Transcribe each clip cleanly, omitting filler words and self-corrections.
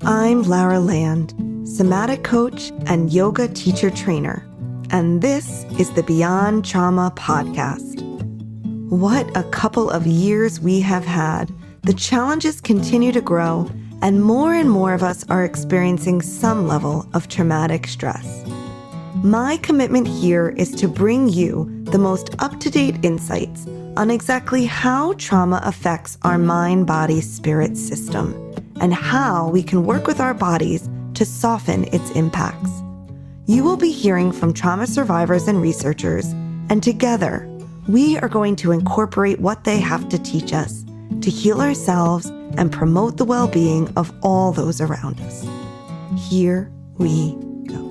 I'm Lara Land, somatic coach and yoga teacher trainer, and this is the Beyond Trauma podcast. What a couple of years we have had. The challenges continue to grow, and more of us are experiencing some level of traumatic stress. My commitment here is to bring you the most up-to-date insights on exactly how trauma affects our mind, body, spirit system, and how we can work with our bodies to soften its impacts. You will be hearing from trauma survivors and researchers, and together, we are going to incorporate what they have to teach us to heal ourselves and promote the well-being of all those around us. Here we go.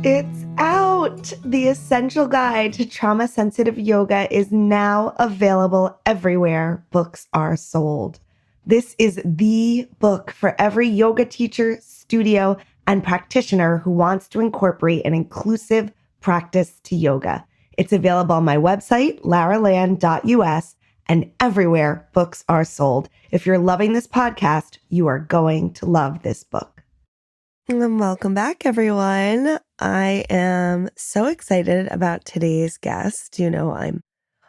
It's out! The Essential Guide to Trauma-Sensitive Yoga is now available everywhere books are sold. This is the book for every yoga teacher, studio, and practitioner who wants to incorporate an inclusive practice to yoga. It's available on my website, laraland.us, and everywhere books are sold. If you're loving this podcast, you are going to love this book. And welcome back, everyone. I am so excited about today's guest. You know, I'm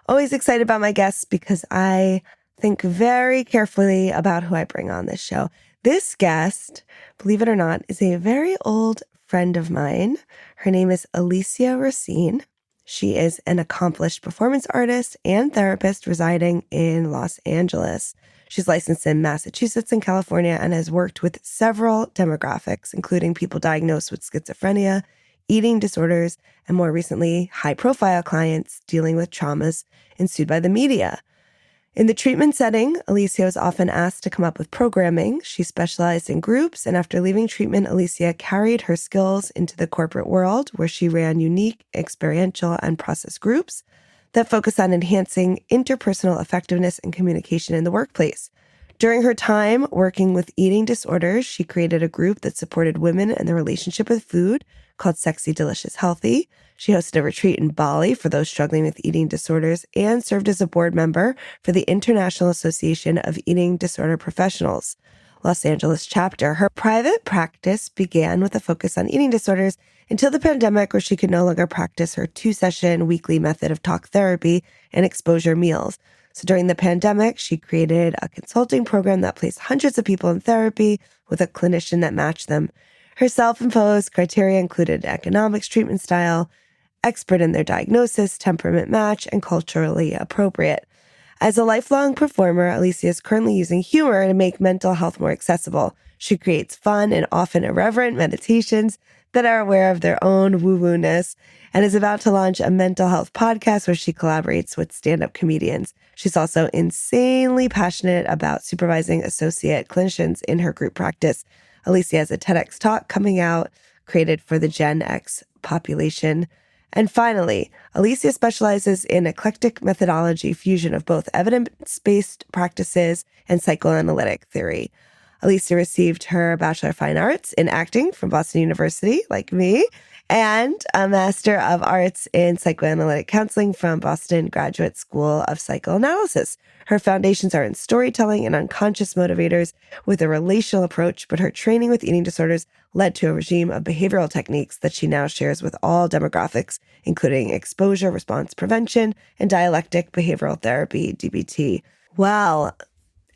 always excited about my guests because I think very carefully about who I bring on this show. This guest, believe it or not, is a very old friend of mine. Her name is Alicia Racine. She is an accomplished performance artist and therapist residing in Los Angeles. She's licensed in Massachusetts and California and has worked with several demographics, including people diagnosed with schizophrenia, eating disorders, and more recently, high-profile clients dealing with traumas ensued by the media. In the treatment setting, Alicia was often asked to come up with programming. She specialized in groups, and after leaving treatment, Alicia carried her skills into the corporate world, where she ran unique, experiential, and process groups that focus on enhancing interpersonal effectiveness and communication in the workplace. During her time working with eating disorders, she created a group that supported women and their relationship with food called Sexy, Delicious, Healthy. She hosted a retreat in Bali for those struggling with eating disorders and served as a board member for the International Association of Eating Disorder Professionals, Los Angeles chapter. Her private practice began with a focus on eating disorders until the pandemic, where she could no longer practice her 2-session weekly method of talk therapy and exposure meals. So during the pandemic, she created a consulting program that placed hundreds of people in therapy with a clinician that matched them. Her self-imposed criteria included economics, treatment style, expert in their diagnosis, temperament match, and culturally appropriate. As a lifelong performer, Alicia is currently using humor to make mental health more accessible. She creates fun and often irreverent meditations that are aware of their own woo-woo-ness and is about to launch a mental health podcast where she collaborates with stand-up comedians. She's also insanely passionate about supervising associate clinicians in her group practice. Alicia has a TEDx talk coming out created for the Gen X population. And finally, Alicia specializes in eclectic methodology fusion of both evidence-based practices and psychoanalytic theory. Alicia received her Bachelor of Fine Arts in acting from Boston University, like me, and a Master of Arts in Psychoanalytic Counseling from Boston Graduate School of Psychoanalysis. Her foundations are in storytelling and unconscious motivators with a relational approach, but her training with eating disorders led to a regime of behavioral techniques that she now shares with all demographics, including exposure response prevention and dialectic behavioral therapy, DBT. Well,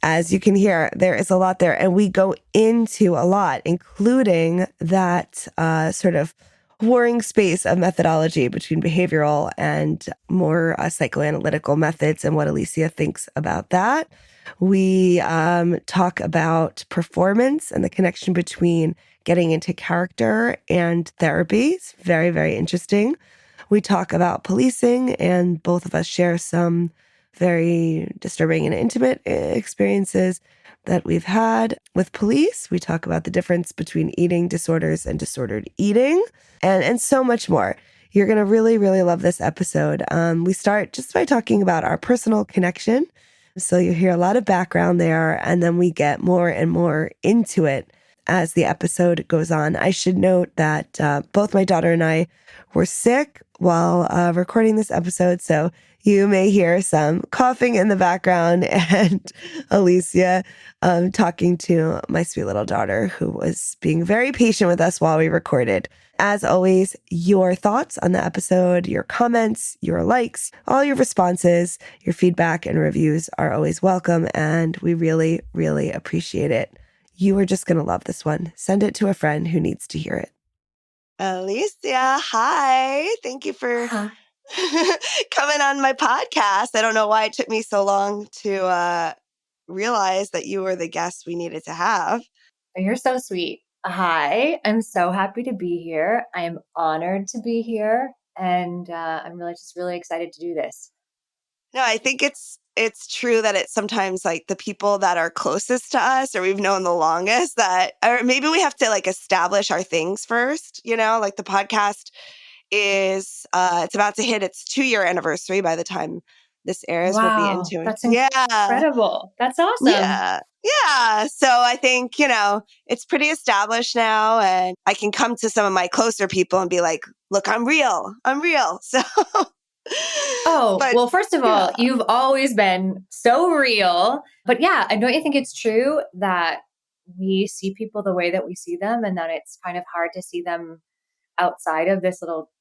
as you can hear, there is a lot there, and we go into a lot, including that sort of warring space of methodology between behavioral and more psychoanalytical methods and what Alicia thinks about that. We talk about performance and the connection between getting into character and therapy. It's very, very interesting. We talk about policing, and both of us share some very disturbing and intimate experiences that we've had with police. We talk about the difference between eating disorders and disordered eating, and so much more. You're going to really, really love this episode. We start just by talking about our personal connection. So you'll hear a lot of background there, and then we get more and more into it as the episode goes on. I should note that both my daughter and I were sick while recording this episode, so You may hear some coughing in the background and Alicia talking to my sweet little daughter who was being very patient with us while we recorded. As always, your thoughts on the episode, your comments, your likes, all your responses, your feedback and reviews are always welcome. And we really, really appreciate it. You are just going to love this one. Send it to a friend who needs to hear it. Alicia, hi. Thank you for coming on my podcast. I don't know why it took me so long to realize that you were the guest we needed to have. You're so sweet. Hi, I'm so happy to be here. I am honored to be here, and I'm really excited to do this. No, I think it's true that it's sometimes like the people that are closest to us or we've known the longest that, or maybe we have to like establish our things first, like the podcast is, it's about to hit its 2-year anniversary by the time this airs. We'll be Wow, into it. that's Yeah. incredible. That's awesome. Yeah. Yeah. So I think, it's pretty established now and I can come to some of my closer people and be like, look, I'm real. I'm real. So, Oh, but well, first of all, yeah. you've always been so real. But yeah, and don't you think it's true that we see people the way that we see them, and that it's kind of hard to see them outside of the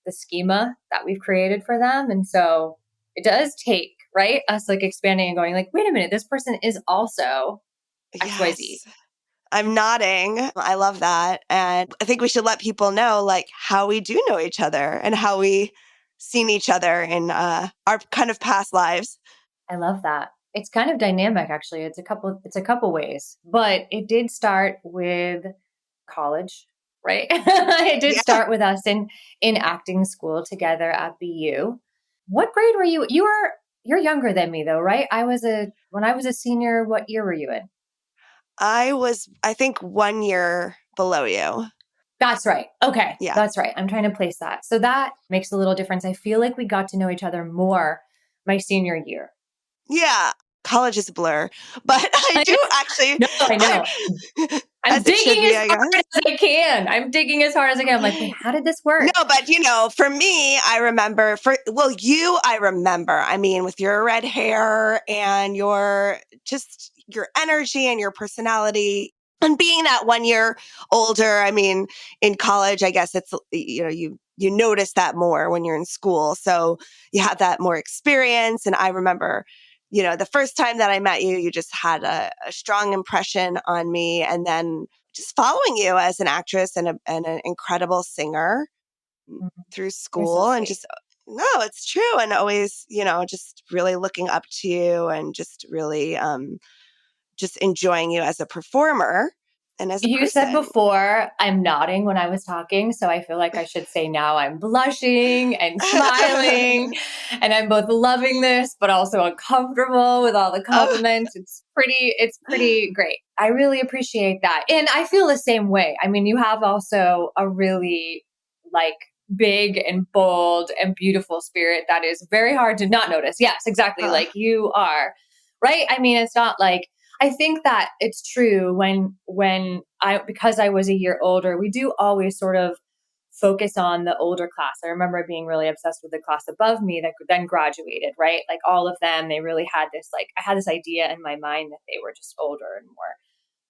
schema that we've created for them? And so it does take, right, us like expanding and going like, wait a minute, this person is also XYZ. Yes. I'm nodding. I love that. And I think we should let people know like how we do know each other and how we seen each other in our kind of past lives. I love that. It's kind of dynamic actually. It's a couple ways. But it did start with college, right? It did Yeah. start with us in acting school together at BU. What grade were you? You're younger than me though, right? When I was a senior, what year were you in? I think 1 year below you. That's right. Okay. Yeah. That's right. I'm trying to place that. So that makes a little difference. I feel like we got to know each other more my senior year. Yeah. College is a blur, but I do actually, No, I know. I'm as it should digging be, as I hard guess. as I can. I'm digging as hard as I can. I'm like, wait, how did this No, work? but for me, I remember I remember, I mean, with your red hair and your energy and your personality and being that 1 year older. I mean, in college, I guess it's, you notice that more when you're in school. So you have that more experience. And I remember, the first time that I met you, you just had a strong impression on me. And then just following you as an actress and an incredible singer Mhm. through You're so school and sweet. just no, it's true. And always, just really looking up to you and just really just enjoying you as a performer and as a You said person. before, I'm nodding when I was talking. So I feel like I should say now I'm blushing and smiling. And I'm both loving this, but also uncomfortable with all the Oh, compliments. It's pretty great. I really appreciate that. And I feel the same way. I mean, you have also a really like big and bold and beautiful spirit that is very hard to not notice. Yes, exactly. uh, Like you are, right? I mean, it's not like I think that it's true when I because I was a year older, we do always sort of focus on the older class. I remember being really obsessed with the class above me that then graduated, right? Like all of them, they really had this like I had this idea in my mind that they were just older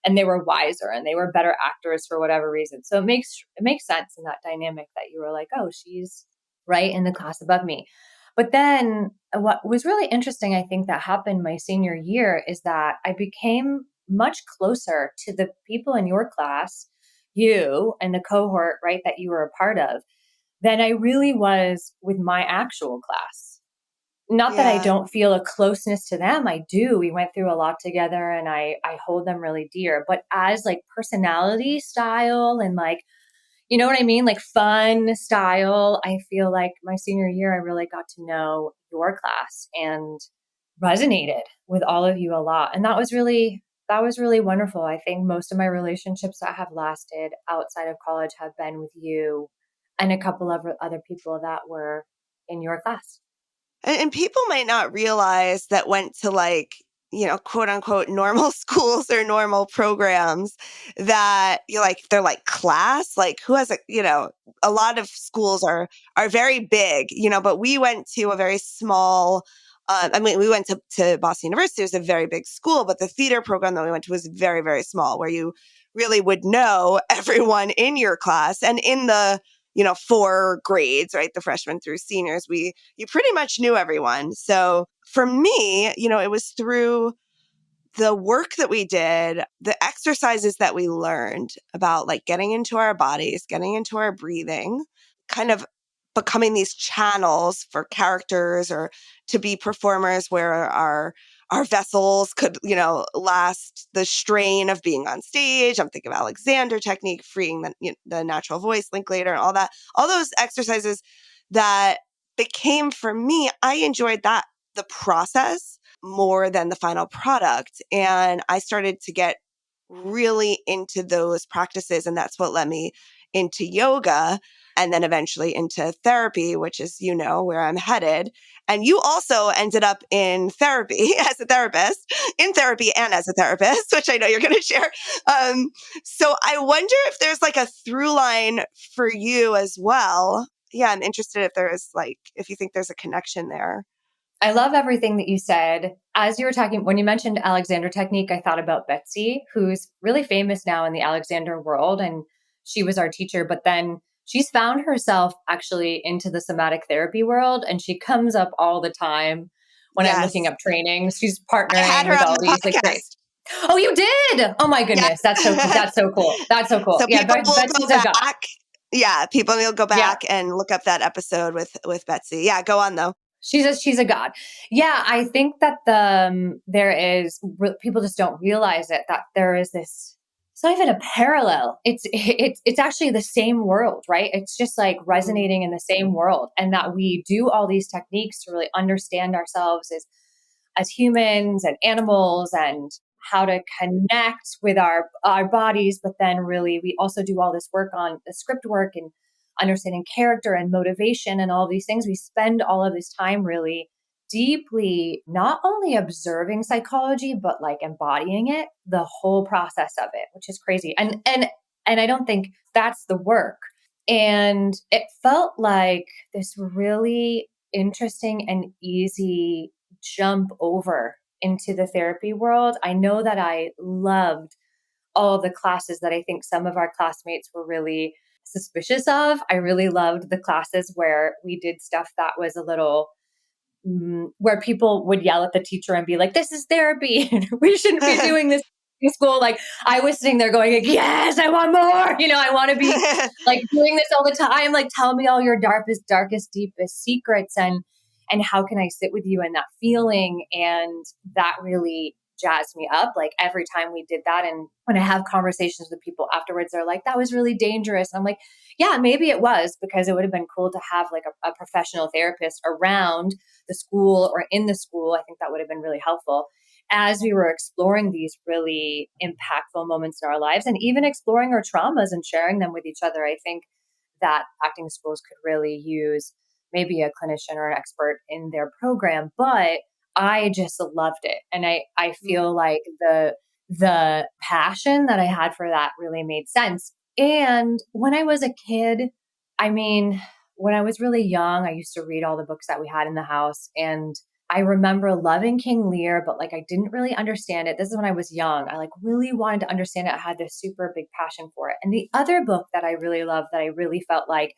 and they were wiser and they were better actors for whatever reason. So it makes sense in that dynamic that you were like, oh, she's right in the class above me. But then what was really interesting, I think that happened my senior year is that I became much closer to the people in your class, you and the cohort, right, that you were a part of, than I really was with my actual class. Not that I yeah. don't feel a closeness to them. I do. We went through a lot together and I hold them really dear. But as like personality style and like, you know what I mean? Like fun style, I feel like my senior year, I really got to know your class and resonated with all of you a lot. And that was really wonderful. I think most of my relationships that have lasted outside of college have been with you and a couple of other people that were in your class. And people might not realize that went to like, quote unquote normal schools or normal programs that you like they're like class, like who has a lot of schools are very big, but we went to a very small I mean, we went to Boston University. It was a very big school, but the theater program that we went to was very, very small, where you really would know everyone in your class. And in the, 4 grades, right, the freshmen through seniors, you pretty much knew everyone. So for me, it was through the work that we did, the exercises that we learned about like getting into our bodies, getting into our breathing, kind of becoming these channels for characters or to be performers where our vessels could, last the strain of being on stage. I'm thinking of Alexander technique, freeing the natural voice, Linklater, and all that. All those exercises that became, for me, I enjoyed the process more than the final product. And I started to get really into those practices. And that's what led me into yoga and then eventually into therapy, which is, where I'm headed. And you also ended up in therapy as a therapist, in therapy and as a therapist, which I know you're going to share. So I wonder if there's like a through line for you as well. Yeah, I'm interested if you think there's a connection there. I love everything that you said. As you were talking, when you mentioned Alexander technique, I thought about Betsy, who's really famous now in the Alexander world. And she was our teacher, but then she's found herself actually into the somatic therapy world. And she comes up all the time when I'm looking Yes. up trainings. She's I had partnering her with on all the these like great. podcast. Oh, you did? Oh my Yeah. goodness. That's so cool. That's so cool. That's so cool. So Yeah. people will go Betsy's a god. back. Yeah, people will go Yeah. back and look up that episode with Betsy. Yeah, go on though. She's a god. Yeah, I think that there is people just don't realize it, that there is this. It's not even a parallel. It's actually the same world, right? It's just like resonating in the same world, and that we do all these techniques to really understand ourselves as humans and animals, and how to connect with our bodies. But then really we also do all this work on the script work and understanding character and motivation and all these things. We spend all of this time really deeply not only observing psychology but like embodying it, the whole process of it, which is crazy. And I don't think that's the work. And it felt like this really interesting and easy jump over into the therapy world. I know that I loved all of the classes that I think some of our classmates were really suspicious of. I really loved the classes where we did stuff that was a little where people would yell at the teacher and be like, "This is therapy. We shouldn't be doing this in school." Like I was sitting there going, like, "Yes, I want more. I want to be like doing this all the time. Like, tell me all your darkest, deepest secrets, and how can I sit with you in that feeling?" And that really jazzed me up. Like every time we did that, and when I have conversations with people afterwards, they're like, "That was really dangerous." And I'm like, "Yeah, maybe it was, because it would have been cool to have like a professional therapist around the school or in the school." I think that would have been really helpful as we were exploring these really impactful moments in our lives, and even exploring our traumas and sharing them with each other. I think that acting schools could really use maybe a clinician or an expert in their program, but I just loved it. And I feel like the passion that I had for that really made sense. And when I was a kid, I mean, when I was really young, I used to read all the books that we had in the house. And I remember loving King Lear, but like I didn't really understand it. This is when I was young. I like really wanted to understand it. I had this super big passion for it. And the other book that I really loved, that I really felt like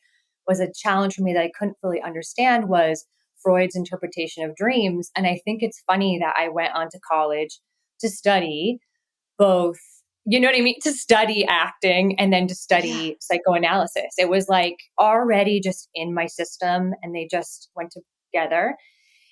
was a challenge for me that I couldn't fully understand, was Freud's interpretation of dreams. And I think it's funny that I went on to college to study both, you know what I mean? To study acting and then to Yeah. study psychoanalysis. It was like already just in my system, and they just went together.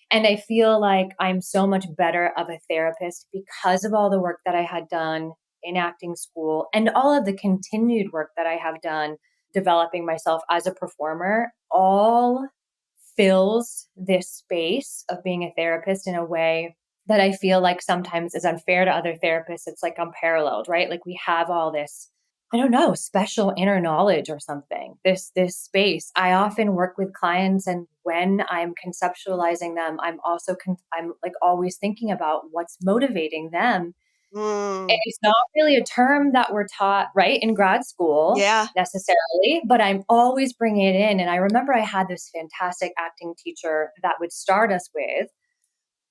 And I feel like I'm so much better of a therapist because of all the work that I had done in acting school and all of the continued work that I have done developing myself as a performer. All fills this space of being a therapist in a way that I feel like sometimes is unfair to other therapists. It's like unparalleled, right? Like we have all this, I don't know, special inner knowledge or something. This space. I often work with clients, and when I'm conceptualizing them, I'm like always thinking about what's motivating them. Mm, It's not really a term that we're taught, right, in grad school yeah. necessarily, but I'm always bringing it in. And I remember I had this fantastic acting teacher that would start us with,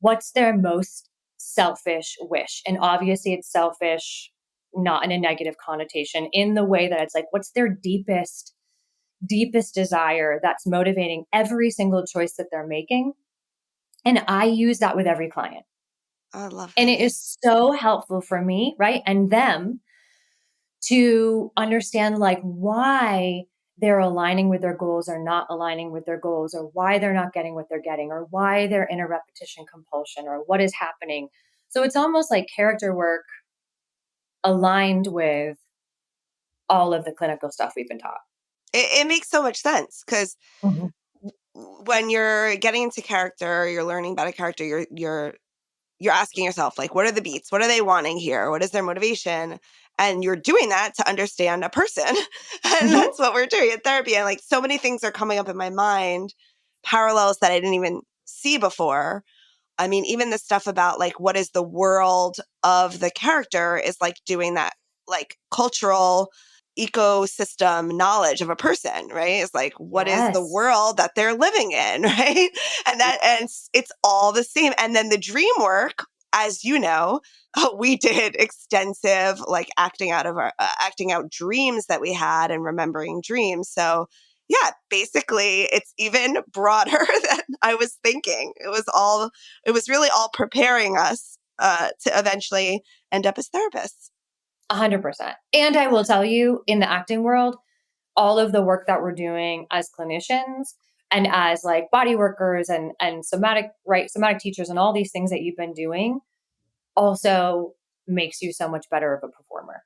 what's their most selfish wish? And obviously it's selfish, not in a negative connotation, in the way that it's like, what's their deepest desire that's motivating every single choice that they're making? And I use that with every client. I love And it this. is so helpful for me, right? And them to understand like why they're aligning with their goals or not aligning with their goals, or why they're not getting what they're getting, or why they're in a repetition compulsion, or what is happening. So it's almost like character work aligned with all of the clinical stuff we've been taught. It makes so much sense because Mhm. when you're getting into character, you're learning about a character, you're asking yourself, like, what are the beats? What are they wanting here? What is their motivation? And you're doing that to understand a person. And Mhm. that's what we're doing in therapy. And like so many things are coming up in my mind, parallels that I didn't even see before. I mean, even the stuff about like what is the world of the character is like doing that like cultural ecosystem knowledge of a person, right? It's like what is the Yes. world that they're living in, right? And it's all the same. And then the dream work, as you know, we did extensive like acting out dreams that we had and remembering dreams. So yeah, basically it's even broader than I was thinking. It was really all preparing us to eventually end up as therapists. 100%. And I will tell you, in the acting world, all of the work that we're doing as clinicians and as like body workers and somatic, right, somatic teachers and all these things that you've been doing also makes you so much better of a performer.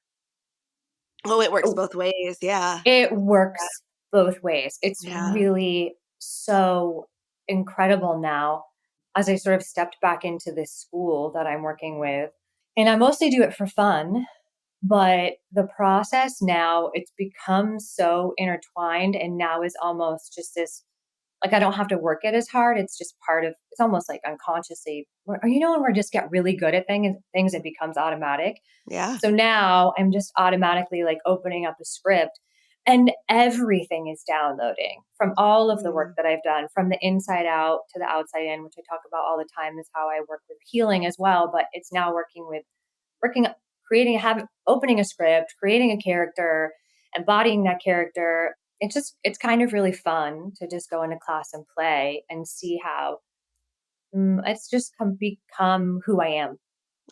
Oh, it works both ways. Yeah. It works both ways. It's Yeah. really so incredible now as I sort of stepped back into this school that I'm working with. And I mostly do it for fun, but the process now, it's become so intertwined and now is almost just this, like I don't have to work it as hard. It's just part of, it's almost like unconsciously, or when we just get really good at things, it becomes automatic. Yeah. So now I'm just automatically like opening up a script and everything is downloading from all of the work Mm, that I've done, from the inside out to the outside in, which I talk about all the time is how I work with healing as well. But it's now working, creating, opening a script, creating a character, embodying that character. It's kind of really fun to just go into class and play and see how it's just become who I am.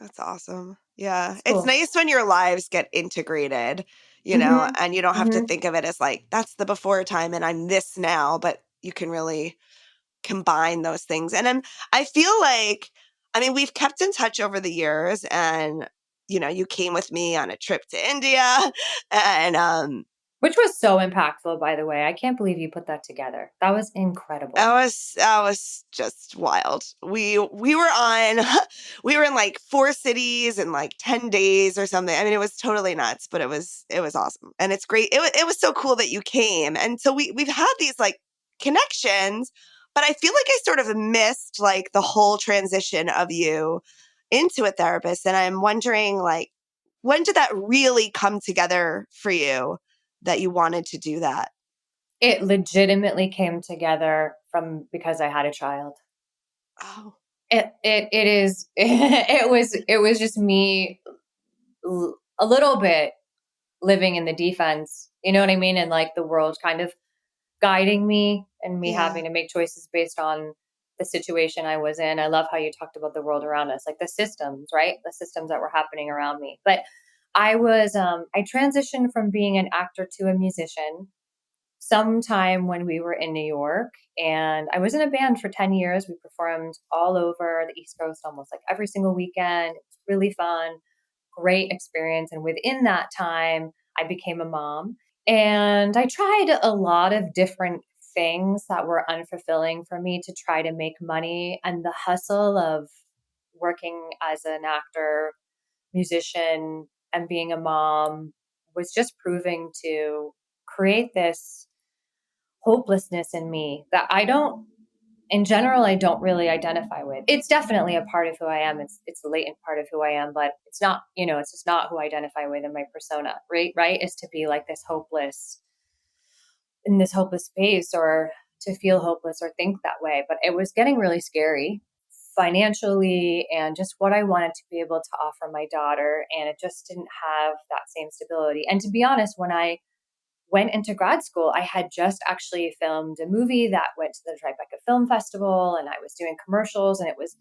that's awesome. Yeah. It's It's cool. nice when your lives get integrated, Hmm. and you don't have to Hmm. think of it as like, that's the before time and I'm this now, but you can really combine those things. And I feel like, I mean, we've kept in touch over the years and, you came with me on a trip to India and, Which was so impactful, by the way. I can't believe you put that together. That was incredible. that was just wild. We were on we were in like 4 cities in like 10 days or something. I mean, it was totally nuts, but it was awesome. And it's great. It was so cool that you came. And so we've had these like connections, but I feel like I sort of missed like the whole transition of you into a therapist. And I'm wondering like when did that really come together for you that you wanted to do that? It legitimately came together from because I had a child. Oh, It is it was just me a little bit living in the defense. You know what I mean? And like the world kind of guiding me and me yeah. having to make choices based on the situation I was in. I love how you talked about the world around us, like the systems, right? The systems that were happening around me. But I transitioned from being an actor to a musician sometime when we were in New York. And I was in a band for 10 years. We performed all over the East Coast almost like every single weekend. It was really fun, great experience. And within that time, I became a mom. And I tried a lot of different things that were unfulfilling for me to try to make money. And the hustle of working as an actor, musician, and being a mom was just proving to create this hopelessness in me that in general, I don't really identify with. It's definitely a part of who I am. It's a latent part of who I am, but it's not, it's just not who I identify with in my persona, right? Right? Is to be like this hopeless in this hopeless space or to feel hopeless or think that way. But it was getting really scary financially and just what I wanted to be able to offer my daughter. And it just didn't have that same stability. And to be honest, when I went into grad school, I had just actually filmed a movie that went to the Tribeca Film Festival, and I was doing commercials, and it was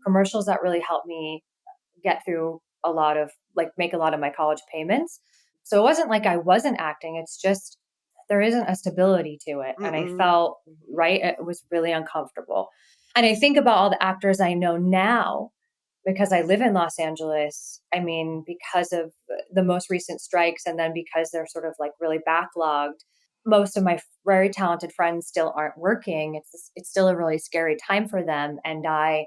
commercials that really helped me get through a lot of like make a lot of my college payments. So it wasn't like I wasn't acting. It's just there isn't a stability to it. And I Mm-mm. felt right. It was really uncomfortable. And I think about all the actors I know now because I live in Los Angeles. I mean, because of the most recent strikes and then because they're sort of like really backlogged, most of my very talented friends still aren't working. It's still a really scary time for them and I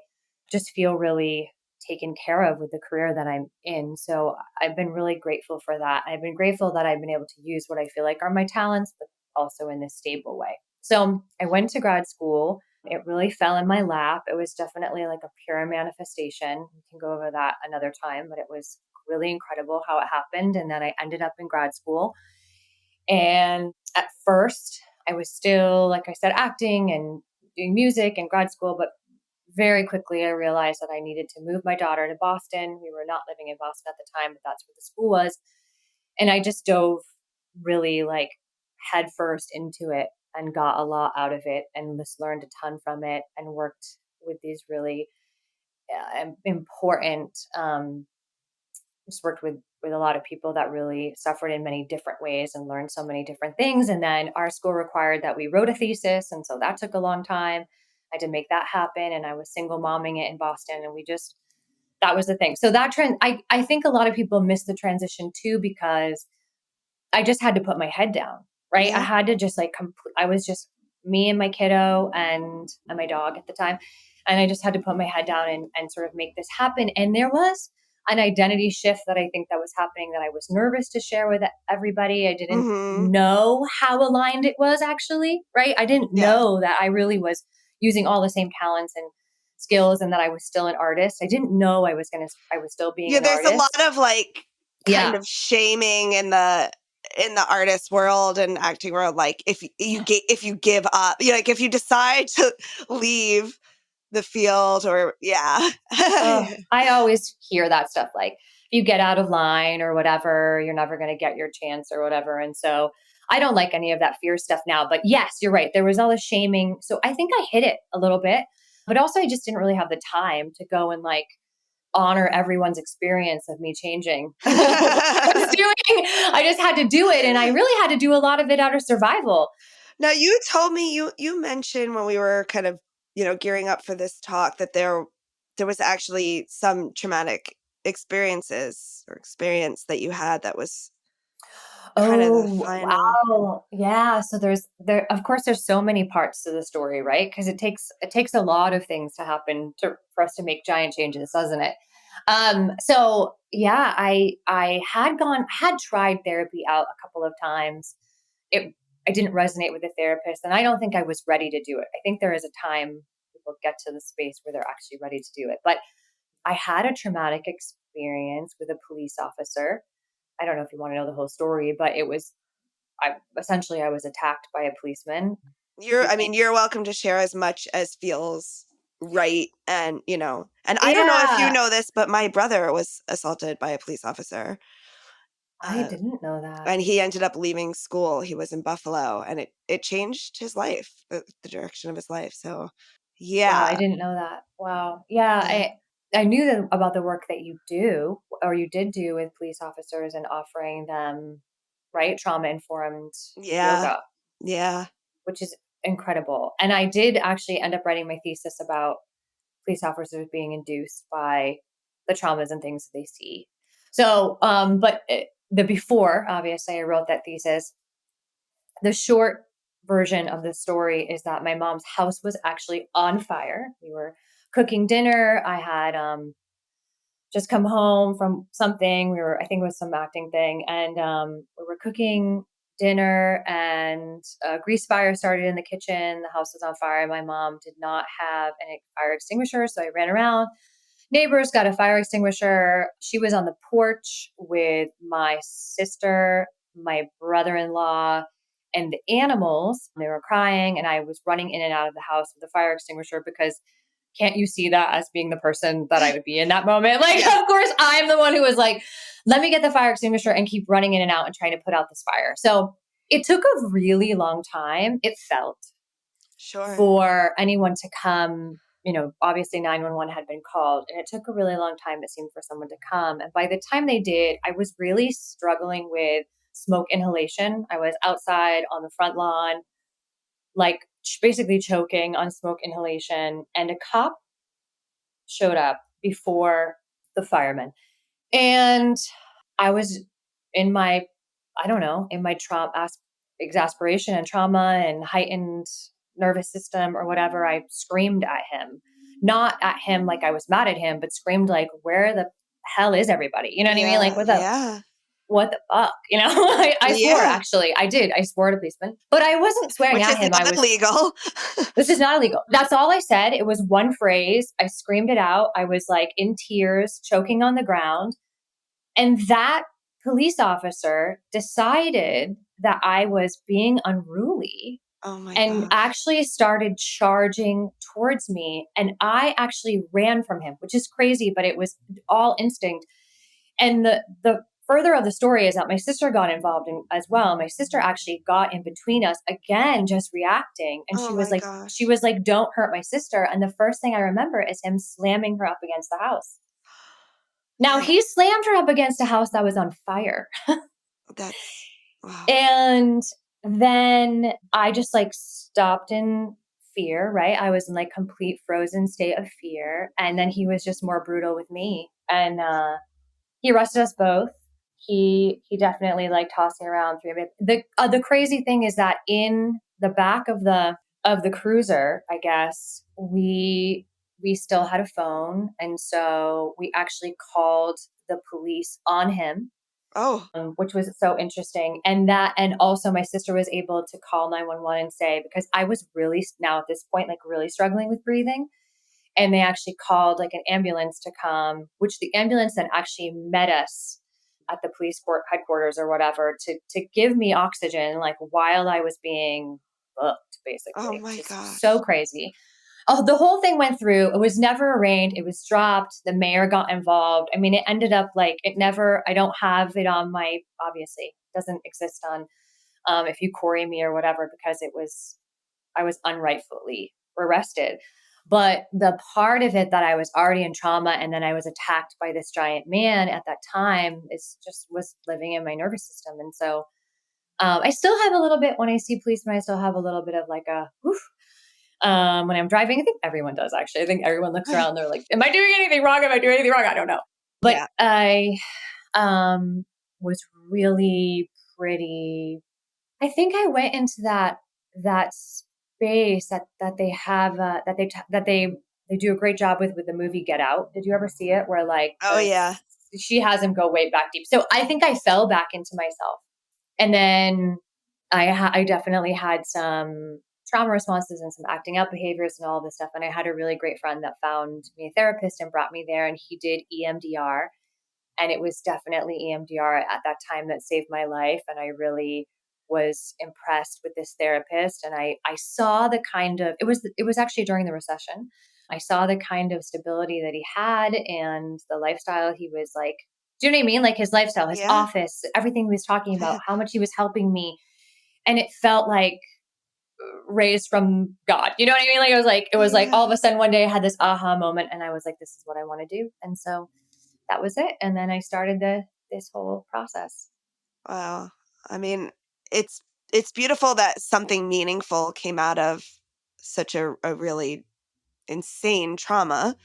just feel really taken care of with the career that I'm in. So I've been really grateful for that. I've been grateful that I've been able to use what I feel like are my talents, but also in this stable way. So I went to grad school. It really fell in my lap. It was definitely like a pure manifestation. We can go over that another time, but it was really incredible how it happened. And then I ended up in grad school. And at first, I was still, like I said, acting and doing music in grad school, but very quickly I realized that I needed to move my daughter to Boston. We were not living in Boston at the time, but that's where the school was. And I just dove really like head first into it and got a lot out of it and just learned a ton from it and worked with these really important just worked with a lot of people that really suffered in many different ways and learned so many different things. And then our school required that we wrote a thesis, and so that took a long time. I had to make that happen, and I was single momming it in Boston, and we just that was the thing. So that trend, I think a lot of people miss the transition too because I just had to put my head down, right? I Yeah. had to just like I was just me and my kiddo and my dog at the time. And I just had to put my head down and sort of make this happen. And there was an identity shift that I think that was happening that I was nervous to share with everybody. I didn't Mm-hmm. know how aligned it was actually, right? I didn't Yeah. know that I really was using all the same talents and skills and that I was still an artist. I didn't know I was still being Yeah, an there's a lot artist. of like kind Yeah. of shaming in the artist world and acting world. Like if you give up, you know, like if you decide to leave the field or yeah. I always hear that stuff like, if you get out of line or whatever, you're never going to get your chance or whatever. And so I don't like any of that fear stuff now. But yes, you're right. There was all this shaming. So I think I hit it a little bit, but also I just didn't really have the time to go and like honor everyone's experience of me changing what I was doing. I just had to do it. And I really had to do a lot of it out of survival. Now you told me you mentioned when we were kind of, you know, gearing up for this talk that there was actually some traumatic experiences or experience that you had that was kind of the Oh, final. wow. Yeah. So there of course there's so many parts to the story, right? Because it takes a lot of things to happen for us to make giant changes, doesn't it? So yeah, I had tried therapy out a couple of times. It I didn't resonate with the therapist, and I don't think I was ready to do it. I think there is a time people get to the space where they're actually ready to do it. But I had a traumatic experience with a police officer. I don't know if you want to know the whole story, but I was attacked by a policeman. I mean, you're welcome to share as much as feels right. And, you know, and I don't know if you Yeah, know this, but my brother was assaulted by a police officer. I Uh, didn't know that. and he ended up leaving school. He was in Buffalo and it changed his life, the direction of his life. So, Wow, I yeah. didn't know that. Wow. Yeah, Yeah. I knew that about the work that you do or you did do with police officers and offering them right trauma informed Yeah. yoga, Yeah. which is incredible. And I did actually end up writing my thesis about police officers being induced by the traumas and things that they see. So, the before, obviously, I wrote that thesis. The short version of the story is that my mom's house was actually on fire. We were cooking dinner. I had just come home from something. I think it was some acting thing, and we were cooking dinner, and a grease fire started in the kitchen. The house was on fire. My mom did not have an fire extinguisher, so I ran around. Neighbors got a fire extinguisher. She was on the porch with my sister, my brother-in-law, and the animals. They were crying, and I was running in and out of the house with the fire extinguisher because can't you see that as being the person that I would be in that moment? Like, Yeah. of course, I'm the one who was like, let me get the fire extinguisher and keep running in and out and trying to put out this fire. So it took a really long time, it felt, Sure. for anyone to come. Obviously 911 had been called, and it took a really long time, it seemed, for someone to come. And by the time they did, I was really struggling with smoke inhalation. I was outside on the front lawn, like basically choking on smoke inhalation. And a cop showed up before the firemen. And I was in my, I don't know, in my exasperation and trauma and heightened nervous system or whatever. I screamed at him, not at him like I was mad at him, but screamed like, where the hell is everybody? You know what I mean? Like, Yeah. Yeah. what the fuck? I swore, Yeah. actually. I did. I swore at a policeman, but I wasn't swearing Which at is him. not illegal. This is not illegal. That's all I said. It was one phrase. I screamed it out. I was like in tears, choking on the ground. And that police officer decided that I was being unruly Oh my and gosh. actually started charging towards me. And I actually ran from him, which is crazy, but it was all instinct. And the further of the story is that my sister got involved as well. My sister actually got in between us again, just reacting. And Oh my gosh. she was like, don't hurt my sister. And the first thing I remember is him slamming her up against the house. Now, Yeah. he slammed her up against a house that was on fire. That's wow. And then I just like stopped in fear, right? I was in like complete frozen state of fear. And then he was just more brutal with me. And he arrested us both. He definitely like tossed me around through it. The crazy thing is that in the back of the cruiser, I guess, we still had a phone, and so we actually called the police on him, Oh. which was so interesting. And also my sister was able to call 911 and say, because I was really now at this point like really struggling with breathing, and they actually called like an ambulance to come, which the ambulance then actually met us at the police court headquarters or whatever to give me oxygen, like while I was being booked, Oh basically, which my is so gosh. crazy. Oh, the whole thing went through. It was never arraigned. It was dropped. The mayor got involved. I mean, it ended up like it never, I don't have it on my, obviously doesn't exist on, if you query me or whatever, because I was unrightfully arrested. But the part of it that I was already in trauma and then I was attacked by this giant man at that time is just was living in my nervous system. And so I still have a little bit when I see policemen, I still have a little bit of like a woof. When I'm driving, I think everyone does actually. I think everyone looks around, they're like, am I doing anything wrong? Am I doing anything wrong? I don't know. But Yeah. I was really pretty, I think I went into that space that they have that they do a great job with the movie Get Out. Did you ever see it? Where like Oh yeah. she has him go way back deep. So I think I fell back into myself, and then I definitely had some trauma responses and some acting out behaviors and all this stuff. And I had a really great friend that found me a therapist and brought me there, and he did EMDR, and it was definitely EMDR at that time that saved my life. And I really was impressed with this therapist. And I saw the kind of, it was actually during the recession. I saw the kind of stability that he had and the lifestyle he was like, do you know what I mean? Like his lifestyle, his Yeah. office, everything he was talking about, how much he was helping me. And it felt like raised from God. You know what I mean? Like it was like all of Yeah. a sudden one day I had this aha moment and I was like, this is what I want to do. And so that was it. And then I started this whole process. Wow. I mean, it's it's beautiful that something meaningful came out of such a really insane trauma.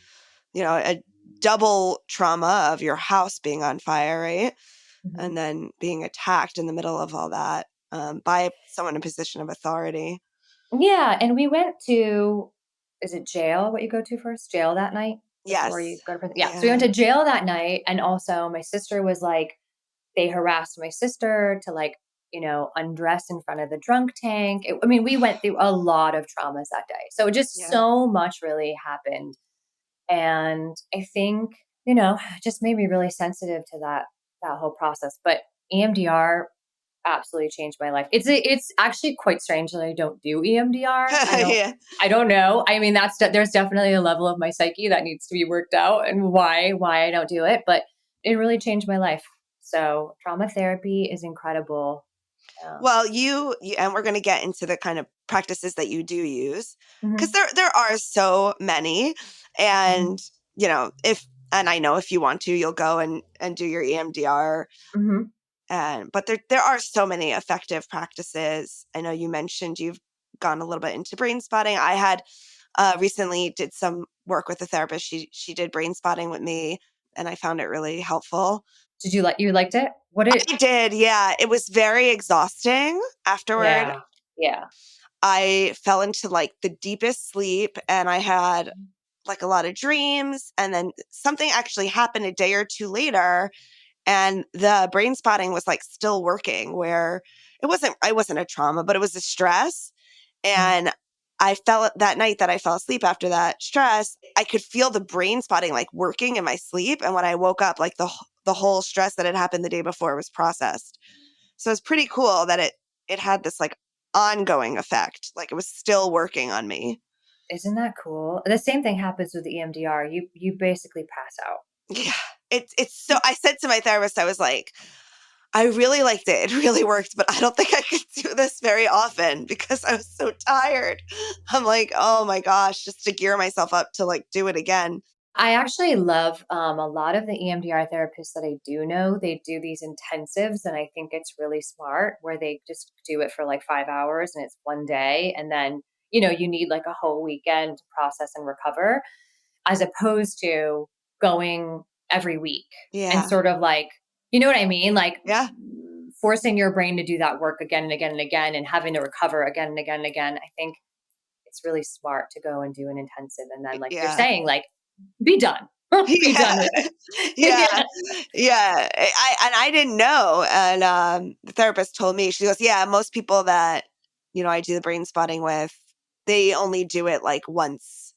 A double trauma of your house being on fire, right? Mhm. And then being attacked in the middle of all that by someone in a position of authority. Yeah. And we went to, is it jail? What you go to first? Jail that night before Yes. you go to prison? Yeah. So we went Yeah. to jail that night. And also my sister was like, they harassed my sister to like, undress in front of the drunk tank. I mean, we went through a lot of traumas that day. So just Yeah. so much really happened. And I think, it just made me really sensitive to that whole process. But EMDR absolutely changed my life. It's actually quite strange that I don't do EMDR. Yeah. I don't know. I mean, there's definitely a level of my psyche that needs to be worked out and why I don't do it, but it really changed my life. So trauma therapy is incredible. Well, and we're going to get into the kind of practices that you do use, because Mhm, there are so many, mhm, and and I know if you want to, you'll go and do your EMDR, mhm. and but there are so many effective practices. I know you mentioned you've gone a little bit into brain spotting. I had recently did some work with a therapist. She did brain spotting with me, and I found it really helpful. You liked it? I did, yeah. It was very exhausting afterward. Yeah. Yeah. I fell into like the deepest sleep, and I had like a lot of dreams. And then something actually happened a day or two later, and the brain spotting was like still working, where I wasn't a trauma, but it was a stress. Mhm. And I felt that night that I fell asleep after that stress, I could feel the brain spotting like working in my sleep. And when I woke up, like the whole stress that had happened the day before was processed. So it's pretty cool that it had this like ongoing effect. Like it was still working on me. Isn't that cool? The same thing happens with the EMDR. You basically pass out. Yeah. It's so I said to my therapist, I was like, I really liked it. It really worked, but I don't think I could do this very often because I was so tired. I'm like, oh my gosh, just to gear myself up to like do it again. I actually love a lot of the EMDR therapists that I do know. They do these intensives, and I think it's really smart where they just do it for like 5 hours and it's one day. And then, you need like a whole weekend to process and recover, as opposed to going every week and Yeah. sort of like, you know what I mean? Like Yeah. forcing your brain to do that work again and again and again and having to recover again and again and again. I think it's really smart to go and do an intensive and then, like you're Yeah. saying, like, be done. Be Yeah. done with it. Yeah. Yeah. Yeah. I didn't know. And the therapist told me, she goes, yeah, most people that, I do the brain spotting with, they only do it like once.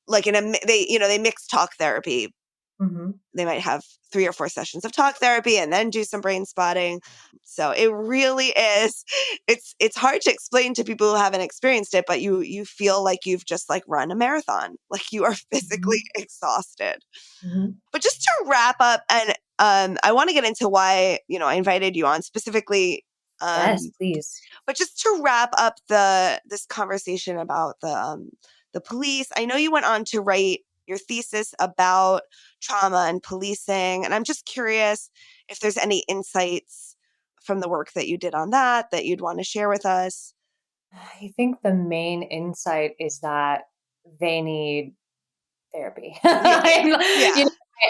Like they mix talk therapy. Mhm. They might have 3 or 4 sessions of talk therapy and then do some brain spotting. So it really is it's hard to explain to people who haven't experienced it, but you feel like you've just like run a marathon. Like you are physically Mhm. exhausted. Mhm. But just to wrap up, and I want to get into why, I invited you on specifically, Yes, um please. but just to wrap up this conversation about the police, I know you went on to write your thesis about trauma and policing, and I'm just curious if there's any insights from the work that you did on that you'd want to share with us. I think the main insight is that they need therapy. Yeah, You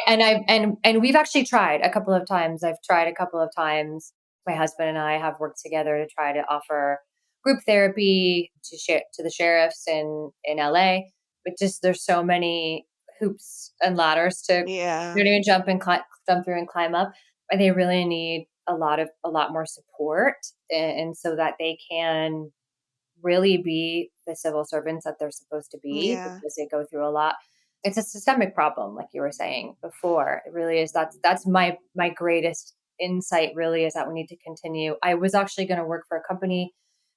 yeah, know, and we've actually tried a couple of times. I've tried a couple of times. My husband and I have worked together to try to offer group therapy to the sheriffs in LA. But just there's so many hoops and ladders to yeah, jump through and climb up. And they really need a lot more support, and so that they can really be the civil servants that they're supposed to be yeah, because they go through a lot. It's a systemic problem, like you were saying before. It really is. That's my greatest insight. Really, is that we need to continue. I was actually going to work for a company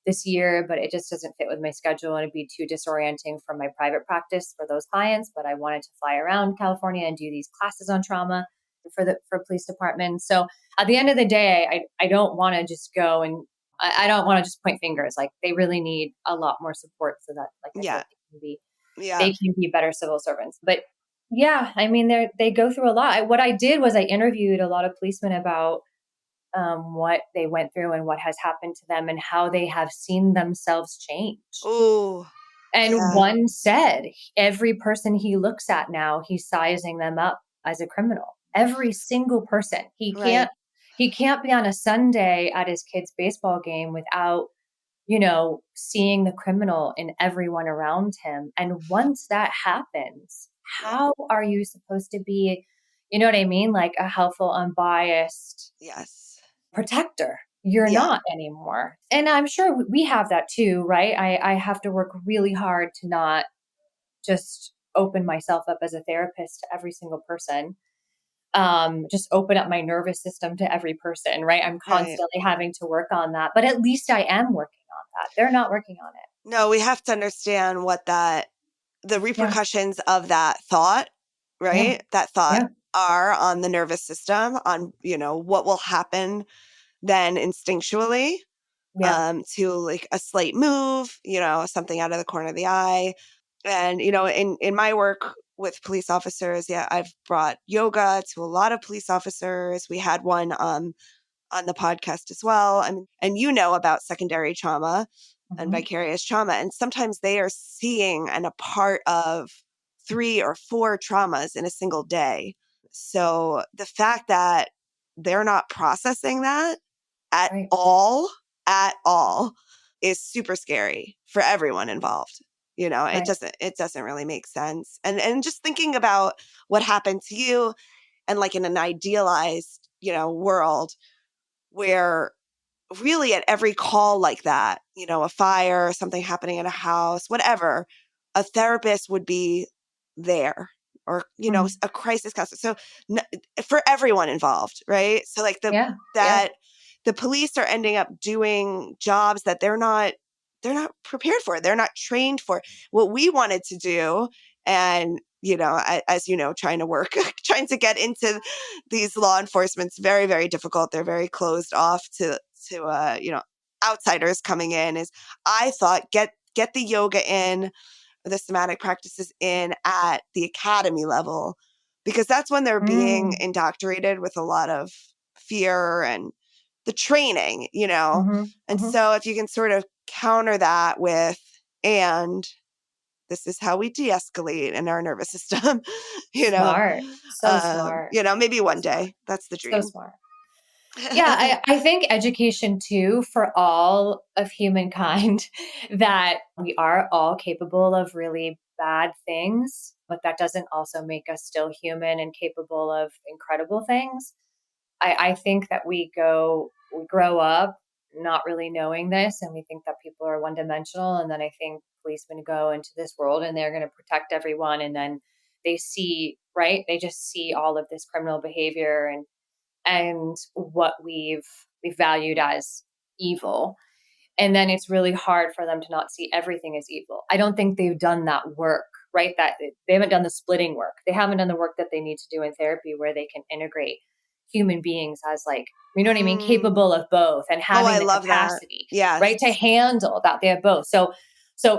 this year, but it just doesn't fit with my schedule, and it'd be too disorienting from my private practice for those clients. But I wanted to fly around California and do these classes on trauma for police departments. So at the end of the day, I don't want to just go and I don't want to just point fingers. Like they really need a lot more support so that, like I said, yeah, yeah, they can be better civil servants. But yeah, I mean, they go through a lot. What I did was I interviewed a lot of policemen about what they went through and what has happened to them and how they have seen themselves change. oh, And yeah, one said every person he looks at now, he's sizing them up as a criminal. Every single person. right, He can't be on a Sunday at his kid's baseball game without, seeing the criminal in everyone around him. And once that happens, yeah, how are you supposed to be, you know what I mean? Like a helpful, unbiased yes, protector. You're yeah, not anymore. And I'm sure we have that too, right? I have to work really hard to not just open myself up as a therapist to every single person. just open up my nervous system to every person, right? I'm Right. constantly having to work on that, but at least I am working on that. They're not working on it. No, we have to understand what the Yeah. repercussions of that thought, Yeah. right? That thought Yeah. are on the nervous system, on, what will happen then instinctually, Yeah. to like a slight move, something out of the corner of the eye. And, in my work with police officers, yeah, I've brought yoga to a lot of police officers. We had one, on the podcast as well. I mean, and about secondary trauma and Hmm. vicarious trauma. And sometimes they are seeing and a part of 3 or 4 traumas in a single day. So the fact that they're not processing that at Right. at all is super scary for everyone involved. Right. It doesn't really make sense. And just thinking about what happened to you, and like in an idealized, world where really at every call like that, a fire, something happening in a house, whatever, a therapist would be there, or, Mhm. a crisis counselor. So for everyone involved, right? So like Yeah. Yeah. that the police are ending up doing jobs that they're not prepared for. They're not trained for. What we wanted to do, and as trying to work, trying to get into these law enforcement's very, very difficult. They're very closed off to outsiders coming in. Is I thought get the yoga in, the somatic practices in at the academy level, because that's when they're being Mm. indoctrinated with a lot of fear and the training, Mhm. and Mhm. so if you can sort of counter that with, and this is how we de-escalate in our nervous system, Smart. So smart. maybe So one smart. day. That's the So dream. smart. Yeah, I think education too for all of humankind that we are all capable of really bad things, but that doesn't also make us still human and capable of incredible things. I think that we grow up not really knowing this, and we think that people are one dimensional. And then I think policemen go into this world and they're going to protect everyone. And then they see, right? They just see all of this criminal behavior and what we've valued as evil. And then it's really hard for them to not see everything as evil. I don't think they've done that work, right? That they haven't done the splitting work. They haven't done the work that they need to do in therapy where they can integrate human beings as, like, you know what I mean, Mm. capable of both and Oh, having I the love that. capacity, Yes. right, to handle that. They have both. So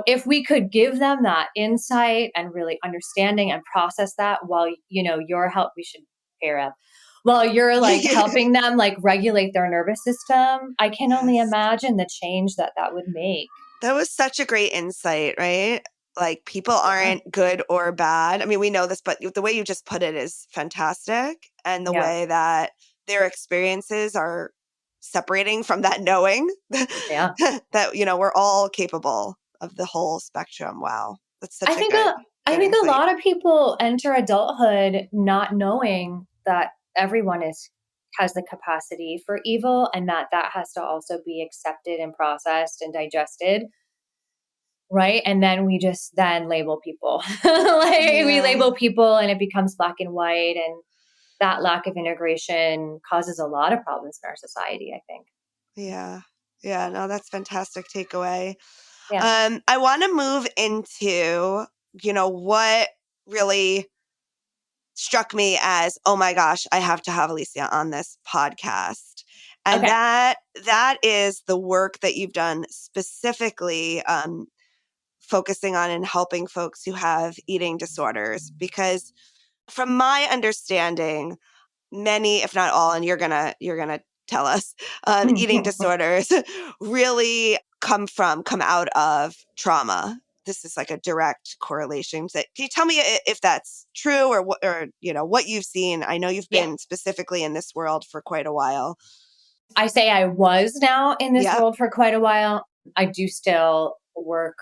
if we could give them that insight and really understanding and process that while, your help, we should pair up while you're like helping them like regulate their nervous system. I can only Yes. imagine the change that that would make. That was such a great insight, right? Like, people Yeah. aren't good or bad. I mean, we know this, but the way you just put it is fantastic. And the Yeah. way that their experiences are separating from that knowing Yeah. that, we're all capable of the whole spectrum. Wow. That's I such a think good, a I good think a insight. lot of people enter adulthood not knowing that everyone is has the capacity for evil, and that that has to also be accepted and processed and digested, right? And then we just then label people. Like we Yeah. label people and it becomes black and white, and that lack of integration causes a lot of problems in our society, I think. Yeah. Yeah. No, that's fantastic takeaway. Yeah. I want to move into, what really struck me as, oh my gosh, I have to have Alicia on this podcast. And Okay. that is the work that you've done specifically, focusing on and helping folks who have eating disorders. Because from my understanding, many, if not all, and you're gonna tell us, eating disorders really come out of trauma. This is like a direct correlation. So can you tell me if that's true, or what you've seen? I know you've Yeah. been specifically in this world for quite a while. I say I was now in this Yep. world for quite a while. I do still work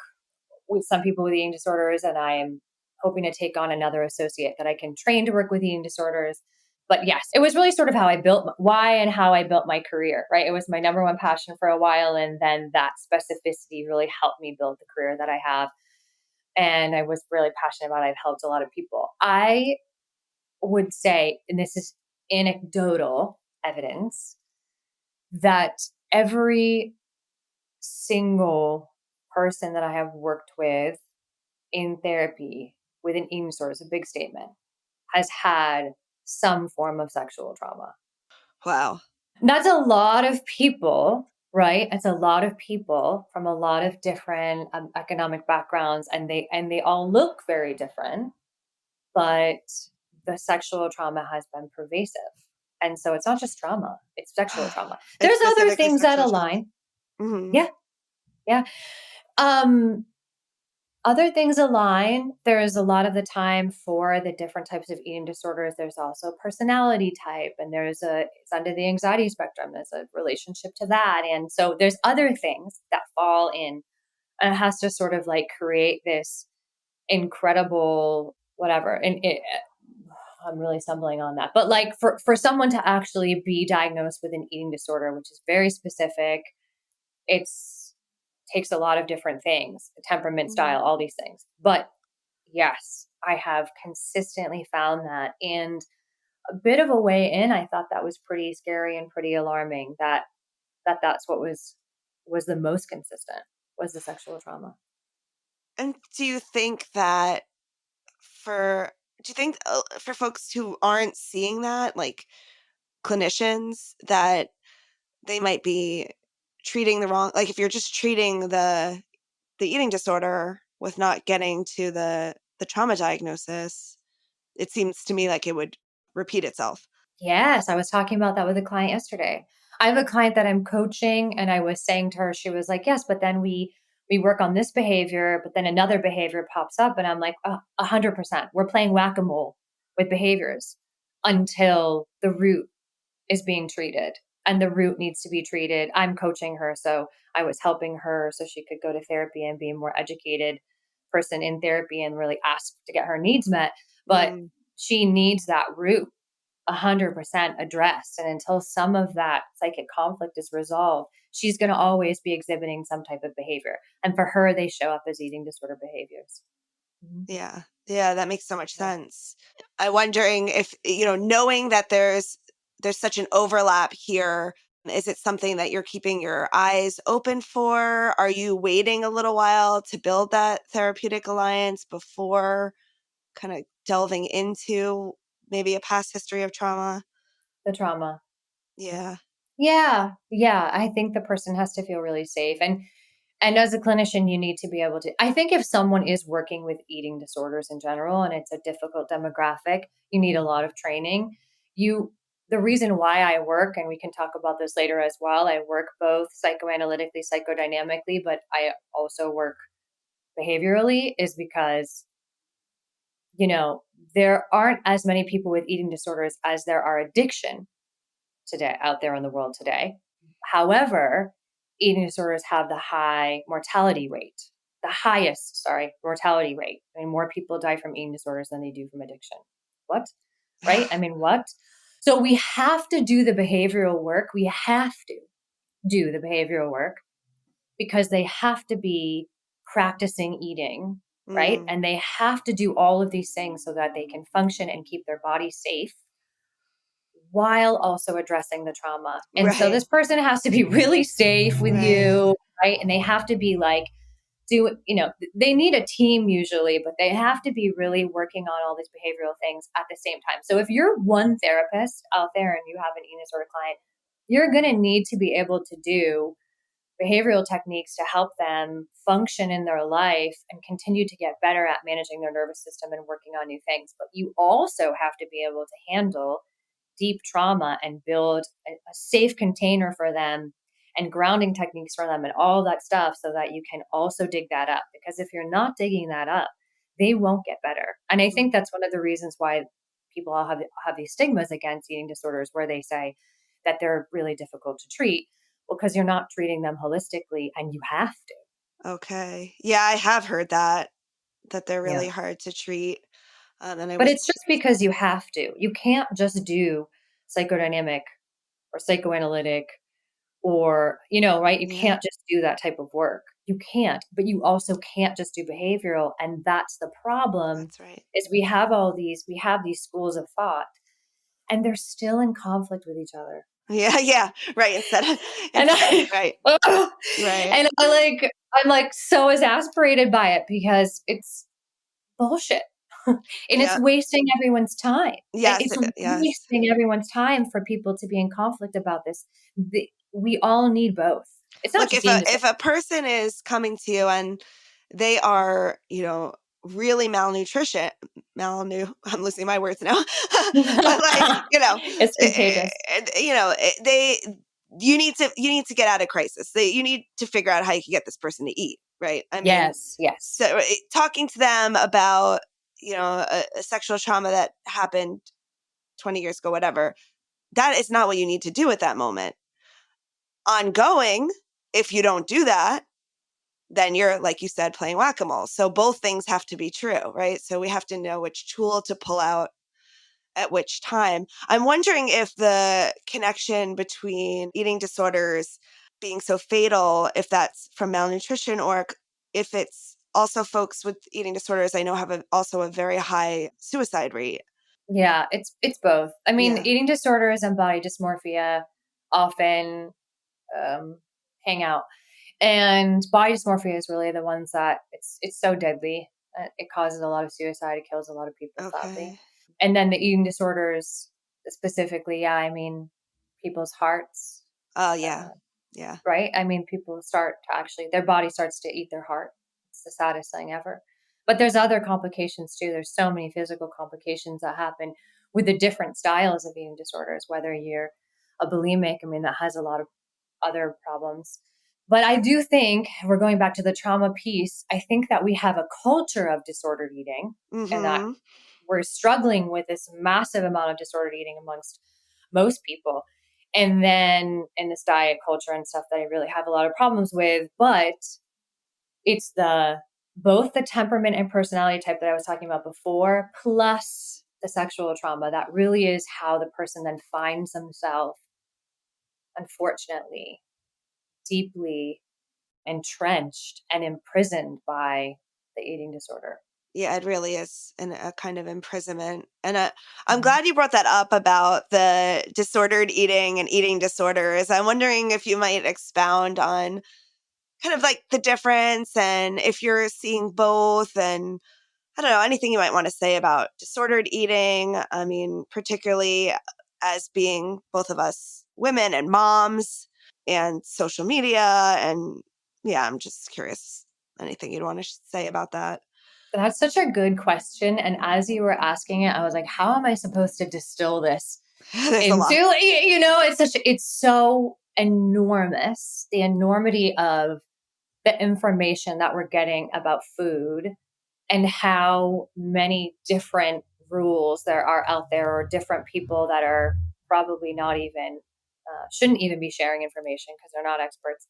with some people with eating disorders, and I am hoping to take on another associate that I can train to work with eating disorders. But yes, it was really sort of how I built why and how I built my career, right? It was my number one passion for a while. And then that specificity really helped me build the career that I have. And I was really passionate about it. I've helped a lot of people. I would say, and this is anecdotal evidence that every single person that I have worked with in therapy with an eating disorder, is a big statement, has had some form of sexual trauma. Wow. That's a lot of people, right? It's a lot of people from a lot of different economic backgrounds, and they all look very different, but the sexual trauma has been pervasive. And so it's not just trauma, it's sexual trauma. It's There's other specifically things that sexual trauma. align. Hmm. Yeah, yeah. Um, Other things align. There is a lot of the time for the different types of eating disorders. There's also personality type, and it's under the anxiety spectrum. There's a relationship to that. And so there's other things that fall in, and it has to sort of like create this incredible whatever. I'm really stumbling on that. But like for someone to actually be diagnosed with an eating disorder, which is very specific, it's takes a lot of different things, temperament, Hmm. style, all these things. But yes, I have consistently found that. And a bit of a way in, I thought that was pretty scary and pretty alarming that's what was the most consistent was the sexual trauma. And do you think that for do you think for folks who aren't seeing that, like clinicians, that they might be treating the wrong, like if you're just treating the eating disorder with not getting to the trauma diagnosis, it seems to me like it would repeat itself. Yes, I was talking about that with a client yesterday. I have a client that I'm coaching, and I was saying to her, she was like, "Yes, but then we work on this behavior, but then another behavior pops up." And I'm like, 100%. We're playing whack-a-mole with behaviors until the root is being treated, and the root needs to be treated. I'm coaching her, so I was helping her so she could go to therapy and be a more educated person in therapy and really ask to get her needs met. But Mm, she needs that root 100% addressed. And until some of that psychic conflict is resolved, she's going to always be exhibiting some type of behavior. And for her, they show up as eating disorder behaviors. Mhm. yeah. Yeah, that makes so much Yeah. sense. I'm wondering if, knowing that there's such an overlap here, is it something that you're keeping your eyes open for? Are you waiting a little while to build that therapeutic alliance before kind of delving into maybe a past history of trauma? The trauma. Yeah. Yeah. Yeah. I think the person has to feel really safe. And as a clinician, you need to be able to. I think if someone is working with eating disorders in general and it's a difficult demographic, you need a lot of training. You, the reason why I work, and we can talk about this later as well, I work both psychoanalytically, psychodynamically, but I also work behaviorally, is because, you know, there aren't as many people with eating disorders as there are addiction today out there in the world today. However, eating disorders have the high mortality rate, the highest, sorry, mortality rate. I mean, more people die from eating disorders than they do from addiction. What? Right? I mean, what? So we have to do the behavioral work. We have to do the behavioral work because they have to be practicing eating, right? Mm, And they have to do all of these things so that they can function and keep their body safe while also addressing the trauma. And so right. this person has to be really safe with Right. you, right? And they have to be like, they need a team usually, but they have to be really working on all these behavioral things at the same time. So if you're one therapist out there and you have an eating disorder client, you're going to need to be able to do behavioral techniques to help them function in their life and continue to get better at managing their nervous system and working on new things. But you also have to be able to handle deep trauma and build a safe container for them and grounding techniques for them and all that stuff so that you can also dig that up. Because if you're not digging that up, they won't get better. And I think that's one of the reasons why people all have these stigmas against eating disorders where they say that they're really difficult to treat. Well, because you're not treating them holistically and you have to. Okay. Yeah, I have heard that they're Yeah. really hard to treat. And I But was it's just because you have to. You can't just do psychodynamic or psychoanalytic or, right? You yeah, can't just do that type of work. You can't, but you also can't just do behavioral. And that's the problem that's right. is we have these schools of thought and they're still in conflict with each other. Yeah. Yeah. Right. And Right. Right. I'm like so exasperated by it because it's bullshit. And it's Yeah. wasting everyone's time. Yes. It's Yes. wasting everyone's time for people to be in conflict about this. We all need both. It's not Look, just eating disorder. if a person is coming to you and they are, really I'm losing my words now. But like, It's contagious. you need to get out of crisis. You need to figure out how you can get this person to eat, right? I mean, Yes, yes. so talking to them about, a sexual trauma that happened 20 years ago, whatever, that is not what you need to do at that moment. Ongoing, if you don't do that, then you're, like you said, playing whack-a-mole. So both things have to be true, right? So we have to know which tool to pull out at which time. I'm wondering if the connection between eating disorders being so fatal, if that's from malnutrition, or if it's also folks with eating disorders I know have also a very high suicide rate. Yeah, it's both. I mean, Yeah. eating disorders and body dysmorphia often hang out. And body dysmorphia is really the ones that it's so deadly. It causes a lot of suicide. It kills a lot of people, sadly. Okay. And then the eating disorders specifically, yeah, I mean, people's hearts, Oh, yeah. uh, Yeah. right? I mean, people start to actually, their body starts to eat their heart. It's the saddest thing ever. But there's other complications too. There's so many physical complications that happen with the different styles of eating disorders, whether you're a bulimic, I mean, that has a lot of other problems. But I do think we're going back to the trauma piece. I think that we have a culture of disordered eating and that Mm-hmm. we're struggling with this massive amount of disordered eating amongst most people. And then in this diet culture and stuff that I really have a lot of problems with, but it's both the temperament and personality type that I was talking about before, plus the sexual trauma. That really is how the person then finds themselves, unfortunately, deeply entrenched and imprisoned by the eating disorder. Yeah, it really is a kind of imprisonment. And I'm Mhm. glad you brought that up about the disordered eating and eating disorders. I'm wondering if you might expound on kind of like the difference and if you're seeing both, and I don't know, anything you might want to say about disordered eating. I mean, particularly as being both of us women and moms and social media. And yeah, I'm just curious, anything you'd want to say about that. That's such a good question. And as you were asking it, I was like, how am I supposed to distill this There's a into, lot. it's so enormous, the enormity of the information that we're getting about food and how many different rules there are out there, or different people that are probably not even, shouldn't even be sharing information because they're not experts.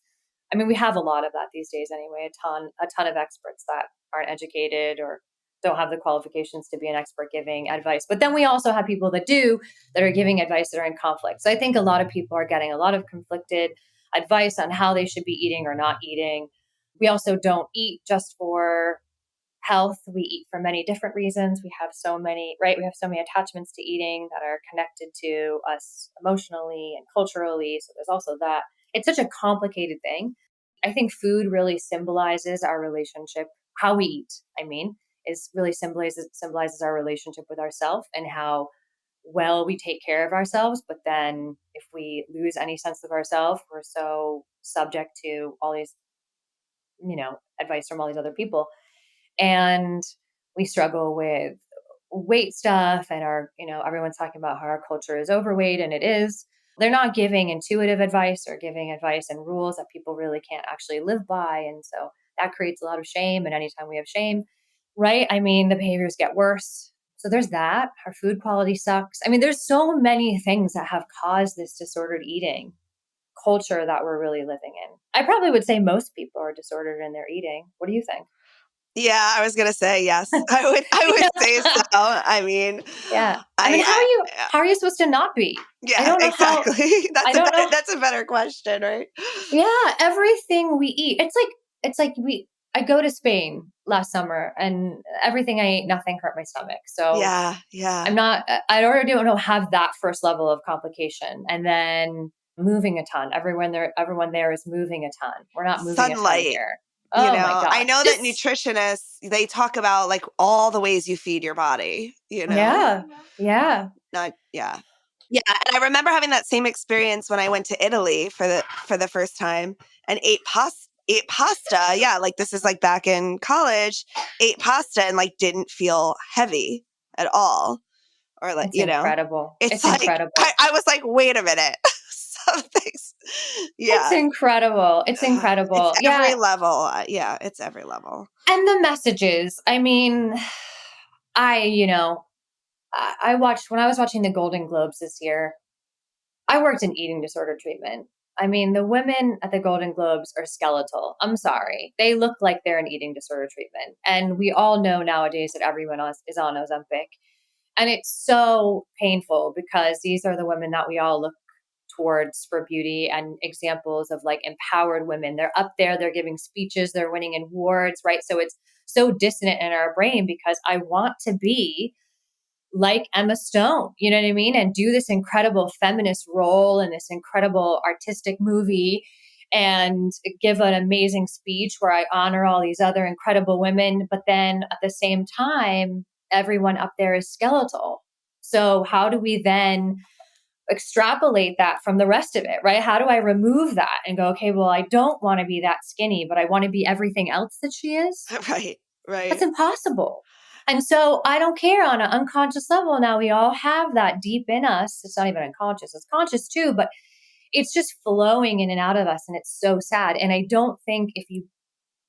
I mean, we have a lot of that these days anyway, a ton of experts that aren't educated or don't have the qualifications to be an expert giving advice. But then we also have people that are giving advice that are in conflict. So I think a lot of people are getting a lot of conflicted advice on how they should be eating or not eating. We also don't eat just for health. We eat for many different reasons. We have so many, right? We have so many attachments to eating that are connected to us emotionally and culturally. So there's also that. It's such a complicated thing. I think food really symbolizes our relationship. How we eat, I mean, is really symbolizes our relationship with ourselves and how well we take care of ourselves. But then if we lose any sense of ourselves, we're so subject to all these, advice from all these other people. And we struggle with weight stuff and everyone's talking about how our culture is overweight, and it is. They're not giving intuitive advice or giving advice and rules that people really can't actually live by. And so that creates a lot of shame. And anytime we have shame, right? I mean, the behaviors get worse. So there's that. Our food quality sucks. I mean, there's so many things that have caused this disordered eating culture that we're really living in. I probably would say most people are disordered in their eating. What do you think? Yeah, I was gonna say yes. I would say so. I mean, Yeah. I mean, I how are you supposed to not be? I yeah, don't know how. exactly. I don't know. That's a better question, right? Yeah, everything we eat. It's like I go to Spain last summer and everything I ate, nothing hurt my stomach. So Yeah. Yeah. I already don't have that first level of complication. And then moving a ton. Everyone there is moving a ton. We're not moving a ton Sunlight. here. You Oh my know, I gosh. know that Just, nutritionists, they talk about like all the ways you feed your body, you know? yeah. Yeah. Not, yeah. Yeah, and I remember having that same experience when I went to Italy for the first time and ate pasta. Yeah, like this is like back in college, ate pasta and like didn't feel heavy at all. Or like, It's you know, incredible. it's It's like incredible. I was like, wait a minute. Some things. It's Yeah. incredible. It's It's incredible. every Yeah. level. Yeah, it's every level. And the messages. I mean, I, you know, I watched when I was watching the Golden Globes this year, I worked in eating disorder treatment. I mean, the women at the Golden Globes are skeletal. I'm sorry. They look like they're in eating disorder treatment. And we all know nowadays that everyone else is on Ozempic. And it's so painful because these are the women that we all look towards for beauty and examples of like empowered women. They're up there, they're giving speeches, they're winning awards, right? So it's so dissonant in our brain because I want to be like Emma Stone, you know what I mean? And do this incredible feminist role in this incredible artistic movie and give an amazing speech where I honor all these other incredible women. But then at the same time, everyone up there is skeletal. So how do we then extrapolate that from the rest of it, right? How do I remove that and go, okay, well, I don't want to be that skinny, but I want to be everything else that she is? Right. That's Right. impossible. And so I don't care on an unconscious level. Now we all have that deep in us. It's not even unconscious, it's conscious too, but it's just flowing in and out of us. And it's so sad. And I don't think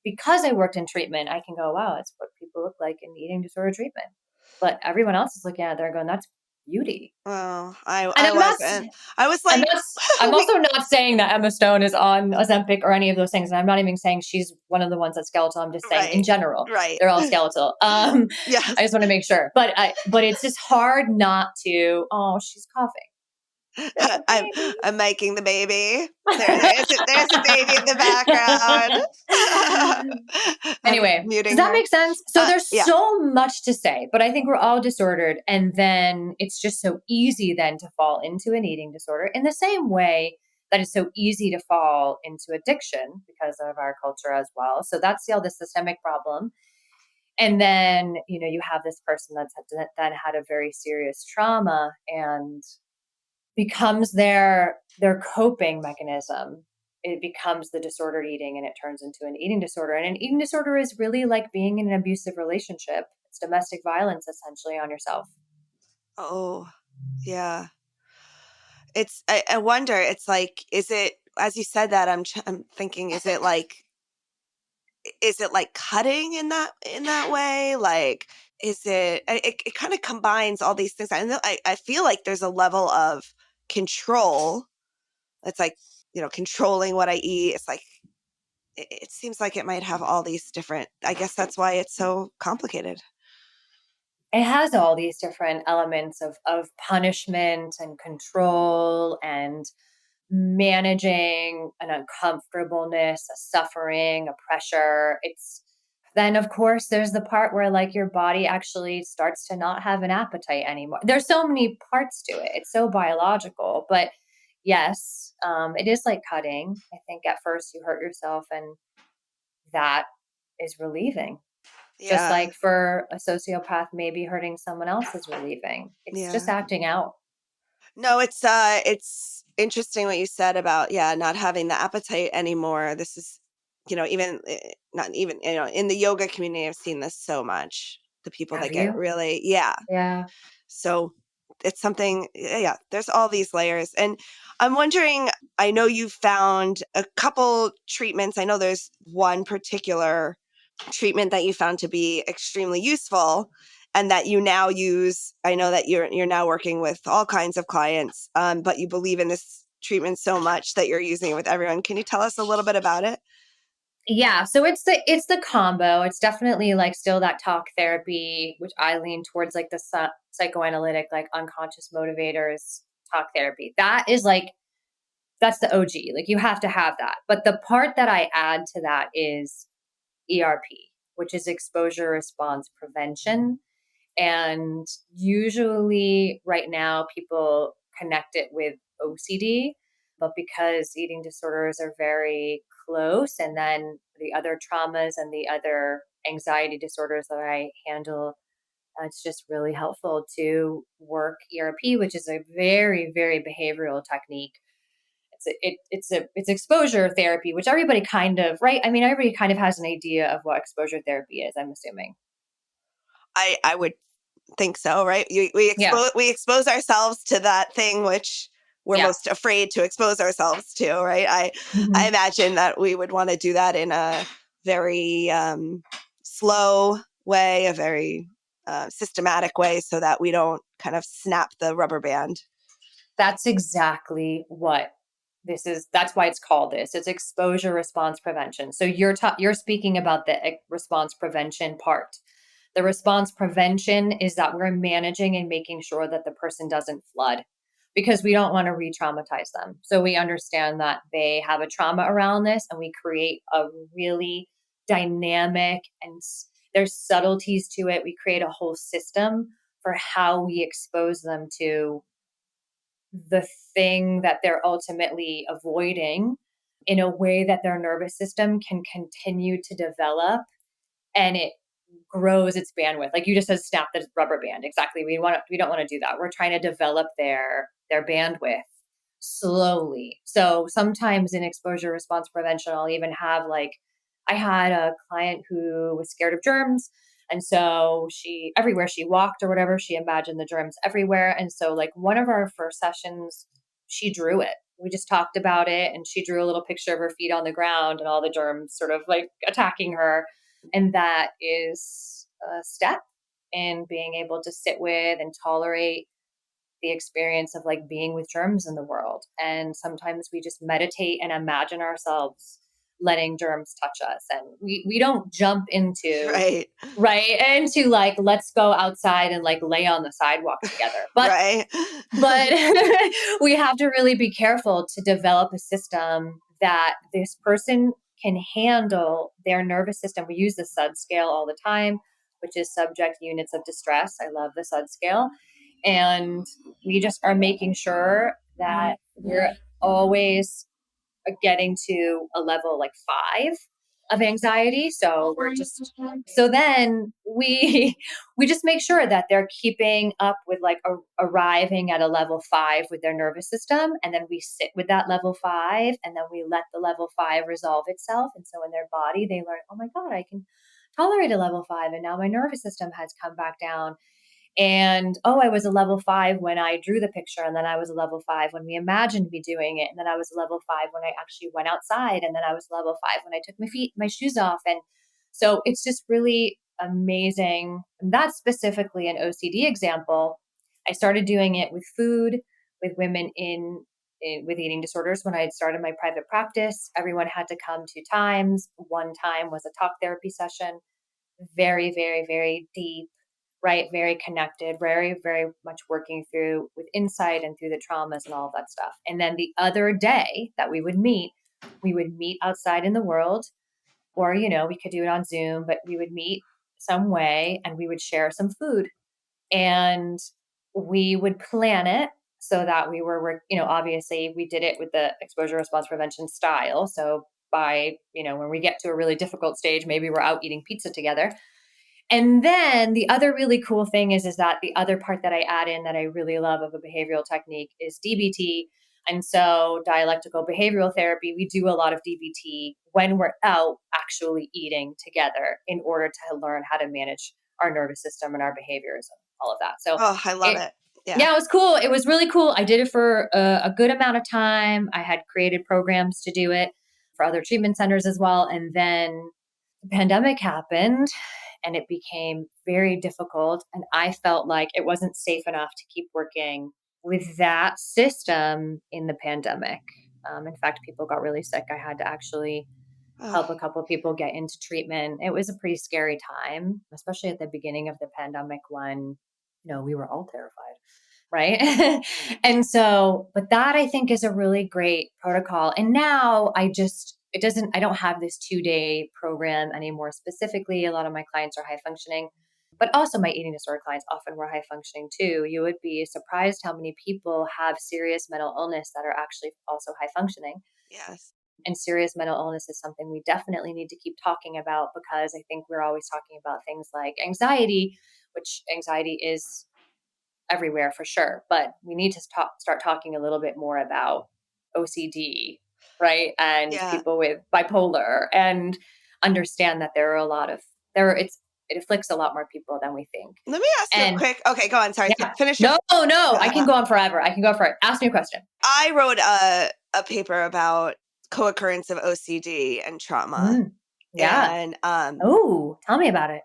because I worked in treatment, I can go, wow, that's what people look like in eating disorder treatment. But everyone else is looking at it, they're going, that's beauty. Well, And I wasn't. I was like, I'm we, also not saying that Emma Stone is on Ozempic or any of those things. And I'm not even saying she's one of the ones that's skeletal. I'm just saying in right. general, Right. they're all skeletal. I Yes. just want to make sure. But it's just hard not to, oh, she's coughing. There's a I'm baby. I'm making the baby. There's a baby in the background. I'm Anyway, does muting that her. make sense? So there's Yeah. so much to say, but I think we're all disordered. And then it's just so easy then to fall into an eating disorder in the same way that it's so easy to fall into addiction because of our culture as well. So that's the systemic problem. And then, you have this person that had a very serious trauma and becomes their coping mechanism. It becomes the disordered eating and it turns into an eating disorder. And an eating disorder is really like being in an abusive relationship. It's domestic violence essentially on yourself. Oh, yeah. I wonder, it's like, is it, as you said that, I'm thinking, is it like cutting in that way? Like, it kind of combines all these things. I feel like there's a level of control. It's like, controlling what I eat. It's like, it seems like it might have all these different, I guess that's why it's so complicated. It has all these different elements of punishment and control and managing an uncomfortableness, a suffering, a pressure. It's then of course there's the part where like your body actually starts to not have an appetite anymore. There's so many parts to it. It's so biological, but yes, it is like cutting. I think at first you hurt yourself and that is relieving. Just Yeah. like for a sociopath, maybe hurting someone else is relieving. It's just Yeah. acting out. No, it's interesting what you said about, yeah, not having the appetite anymore. This is, even not even, in the yoga community, I've seen this so much. The people Have that get you? really, yeah. Yeah. So it's something, yeah, there's all these layers. And I'm wondering, I know you've found a couple treatments. I know there's one particular treatment that you found to be extremely useful and that you now use. I know that you're now working with all kinds of clients, but you believe in this treatment so much that you're using it with everyone. Can you tell us a little bit about it? Yeah, so it's the combo. It's definitely like still that talk therapy, which I lean towards like the psychoanalytic, like unconscious motivators talk therapy. That is like that's the OG. Like you have to have that. But the part that I add to that is ERP, which is exposure response prevention. And usually right now people connect it with OCD, but because eating disorders are very close, and then the other traumas and the other anxiety disorders that I handle, it's just really helpful to work ERP, which is a very, very behavioral technique. It's exposure therapy, which everybody kind of, right? I mean, everybody kind of has an idea of what exposure therapy is, I'm assuming. I would think so, right? Yeah. We expose ourselves to that thing which we're Yeah. most afraid to expose ourselves to, right? I Mhm. imagine that we would want to do that in a very slow way, a very systematic way, so that we don't kind of snap the rubber band. That's exactly what this is. That's why it's called this. It's exposure response prevention. So you're speaking about the response prevention part. The response prevention is that we're managing and making sure that the person doesn't flood, because we don't want to re-traumatize them. So we understand that they have a trauma around this, and we create a really dynamic, and there's subtleties to it. We create a whole system for how we expose them to the thing that they're ultimately avoiding, in a way that their nervous system can continue to develop, and it grows its bandwidth. Like you just said, snap the rubber band. Exactly. We don't want to do that. We're trying to develop their bandwidth slowly. So sometimes in exposure response prevention, I'll even have like, I had a client who was scared of germs. And so she, everywhere she walked or whatever, she imagined the germs everywhere. And so, like, one of our first sessions, she drew it. We just talked about it, and she drew a little picture of her feet on the ground and all the germs sort of like attacking her. And that is a step in being able to sit with and tolerate the experience of like being with germs in the world. And sometimes we just meditate and imagine ourselves letting germs touch us. And we don't jump into, Right. right, into like, let's go outside and like lay on the sidewalk together. Right. But we have to really be careful to develop a system that this person can handle their nervous system. We use the SUD scale all the time, which is subject units of distress. I love the SUD scale. And we just are making sure that we're always getting to a level like 5 of anxiety. So we're just, so then we just make sure that they're keeping up with like arriving at a level 5 with their nervous system, and then we sit with that level 5, and then we let the level 5 resolve itself. And so in their body they learn, oh my god, I can tolerate a level 5, and now my nervous system has come back down. And oh, I was a level 5 when I drew the picture. And then I was a level 5 when we imagined me doing it. And then I was a level 5 when I actually went outside. And then I was level 5 when I took my shoes off. And so it's just really amazing. And that's specifically an OCD example. I started doing it with food, with women with eating disorders. When I had started my private practice, everyone had to come 2 times. One time was a talk therapy session, very, very, very deep, right? Very connected, very, very much working through with insight and through the traumas and all of that stuff. And then the other day that we would meet outside in the world, or, we could do it on Zoom, but we would meet some way and we would share some food, and we would plan it so that we were, obviously we did it with the exposure response prevention style. So by, when we get to a really difficult stage, maybe we're out eating pizza together. And then the other really cool thing is that the other part that I add in that I really love of a behavioral technique is DBT. And so dialectical behavioral therapy, we do a lot of DBT when we're out actually eating together, in order to learn how to manage our nervous system and our behaviors and all of that. So Oh, I love it, it. Yeah. yeah, it was cool. It was really cool. I did it for a good amount of time. I had created programs to do it for other treatment centers as well. And then the pandemic happened, and it became very difficult. And I felt like it wasn't safe enough to keep working with that system in the pandemic. In fact, people got really sick. I had to actually Oh, help a couple of people get into treatment. It was a pretty scary time, especially at the beginning of the pandemic when, we were all terrified. Right. And so, but that I think is a really great protocol. And now I don't have this 2-day program anymore specifically. A lot of my clients are high functioning, but also my eating disorder clients often were high functioning too. You would be surprised how many people have serious mental illness that are actually also high functioning. Yes. And serious mental illness is something we definitely need to keep talking about, because I think we're always talking about things like anxiety, which anxiety is everywhere for sure, but we need to start talking a little bit more about OCD, right? And Yeah. people with bipolar, and understand that there are a lot of it afflicts a lot more people than we think. Let me ask you a And quick. Okay, go on. Sorry. yeah, Finish your. no, I can go on forever. I can go for it. Ask me a question. I wrote a paper about co-occurrence of OCD and trauma. Yeah. And Oh, tell me about it.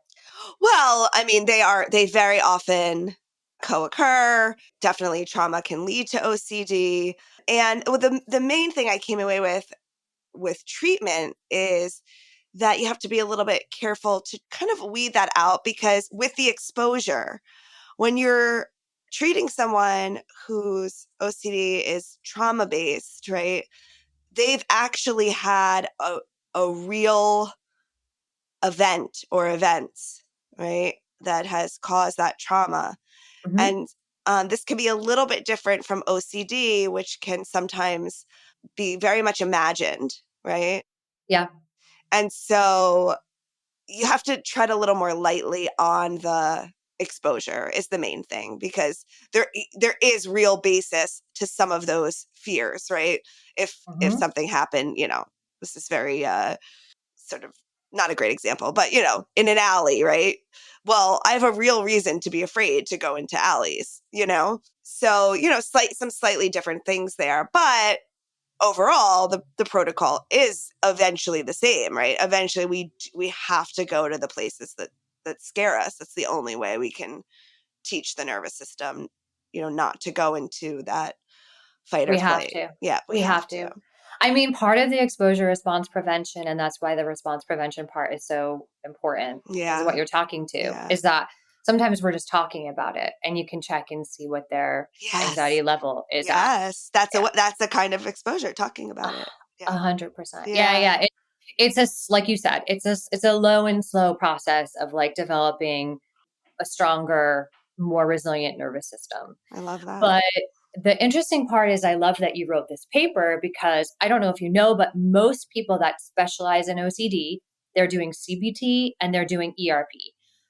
well, I mean, they very often co-occur. Definitely trauma can lead to OCD. And the main thing I came away with treatment is that you have to be a little bit careful to kind of weed that out, because with the exposure, when you're treating someone whose OCD is trauma based, right? They've actually had a real event or events, right? That has caused that trauma. Mhm. And this can be a little bit different from OCD, which can sometimes be very much imagined, right? Yeah. And so you have to tread a little more lightly on the exposure is the main thing, because there is real basis to some of those fears, right? If Mhm. something happened, this is very sort of not a great example, but in an alley, right? Well, I have a real reason to be afraid to go into alleys, So, some slightly different things there, but overall the protocol is eventually the same, right? Eventually we have to go to the places that scare us. That's the only way we can teach the nervous system, not to go into that fight or We have flight. to. Yeah, we We have have to. to. I mean, part of the exposure response prevention, and that's why the response prevention part is so important, is what Yeah. you're talking to, Yeah. is that sometimes we're just talking about it and you can check and see what their Yes. anxiety level is at. Yes. That's Yeah. a kind of exposure, talking about it. Yeah. 100%. Yeah. Yeah. Yeah. It's like you said, it's a low and slow process of like developing a stronger, more resilient nervous system. I love that. But the interesting part is I love that you wrote this paper, because I don't know if you know, but most people that specialize in OCD, they're doing CBT and they're doing ERP.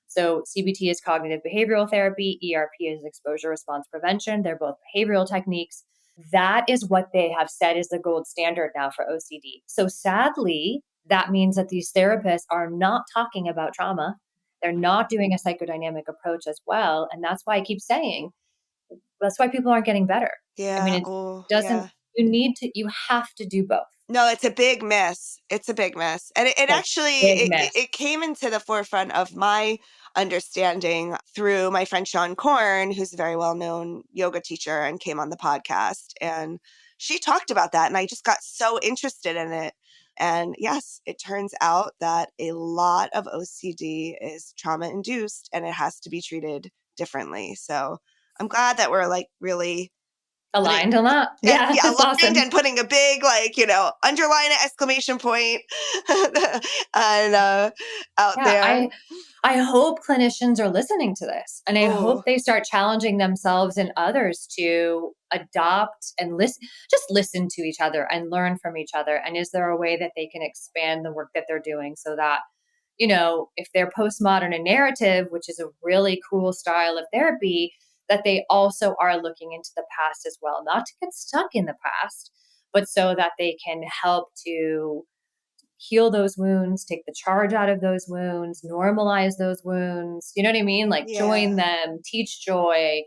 So CBT is cognitive behavioral therapy, ERP is exposure response prevention. They're both behavioral techniques. That is what they have said is the gold standard now for OCD. So sadly, that means that these therapists are not talking about trauma. They're not doing a psychodynamic approach as well. And that's why I keep saying, that's why people aren't getting better. I mean, Yeah. it Oh, doesn't, yeah. you have to do both. No, it's a big miss. It's a big miss. And it Like, actually big it miss. came into the forefront of my understanding through my friend Sean Korn, who's a very well-known yoga teacher and came on the podcast. And she talked about that. And I just got so interested in it. And yes, it turns out that a lot of OCD is trauma induced and it has to be treated differently. So I'm glad that we're like really putting Aligned on that. Yeah, yeah, that's aligned awesome. and putting a big underline it, exclamation point and out Yeah, there. I hope clinicians are listening to this, and I hope Oh, they start challenging themselves and others to adopt and listen to each other and learn from each other. And is there a way that they can expand the work that they're doing so that, if they're postmodern and narrative, which is a really cool style of therapy, that they also are looking into the past as well, not to get stuck in the past, but so that they can help to heal those wounds, take the charge out of those wounds, normalize those wounds. You know what I mean? Like join yeah. them, teach joy,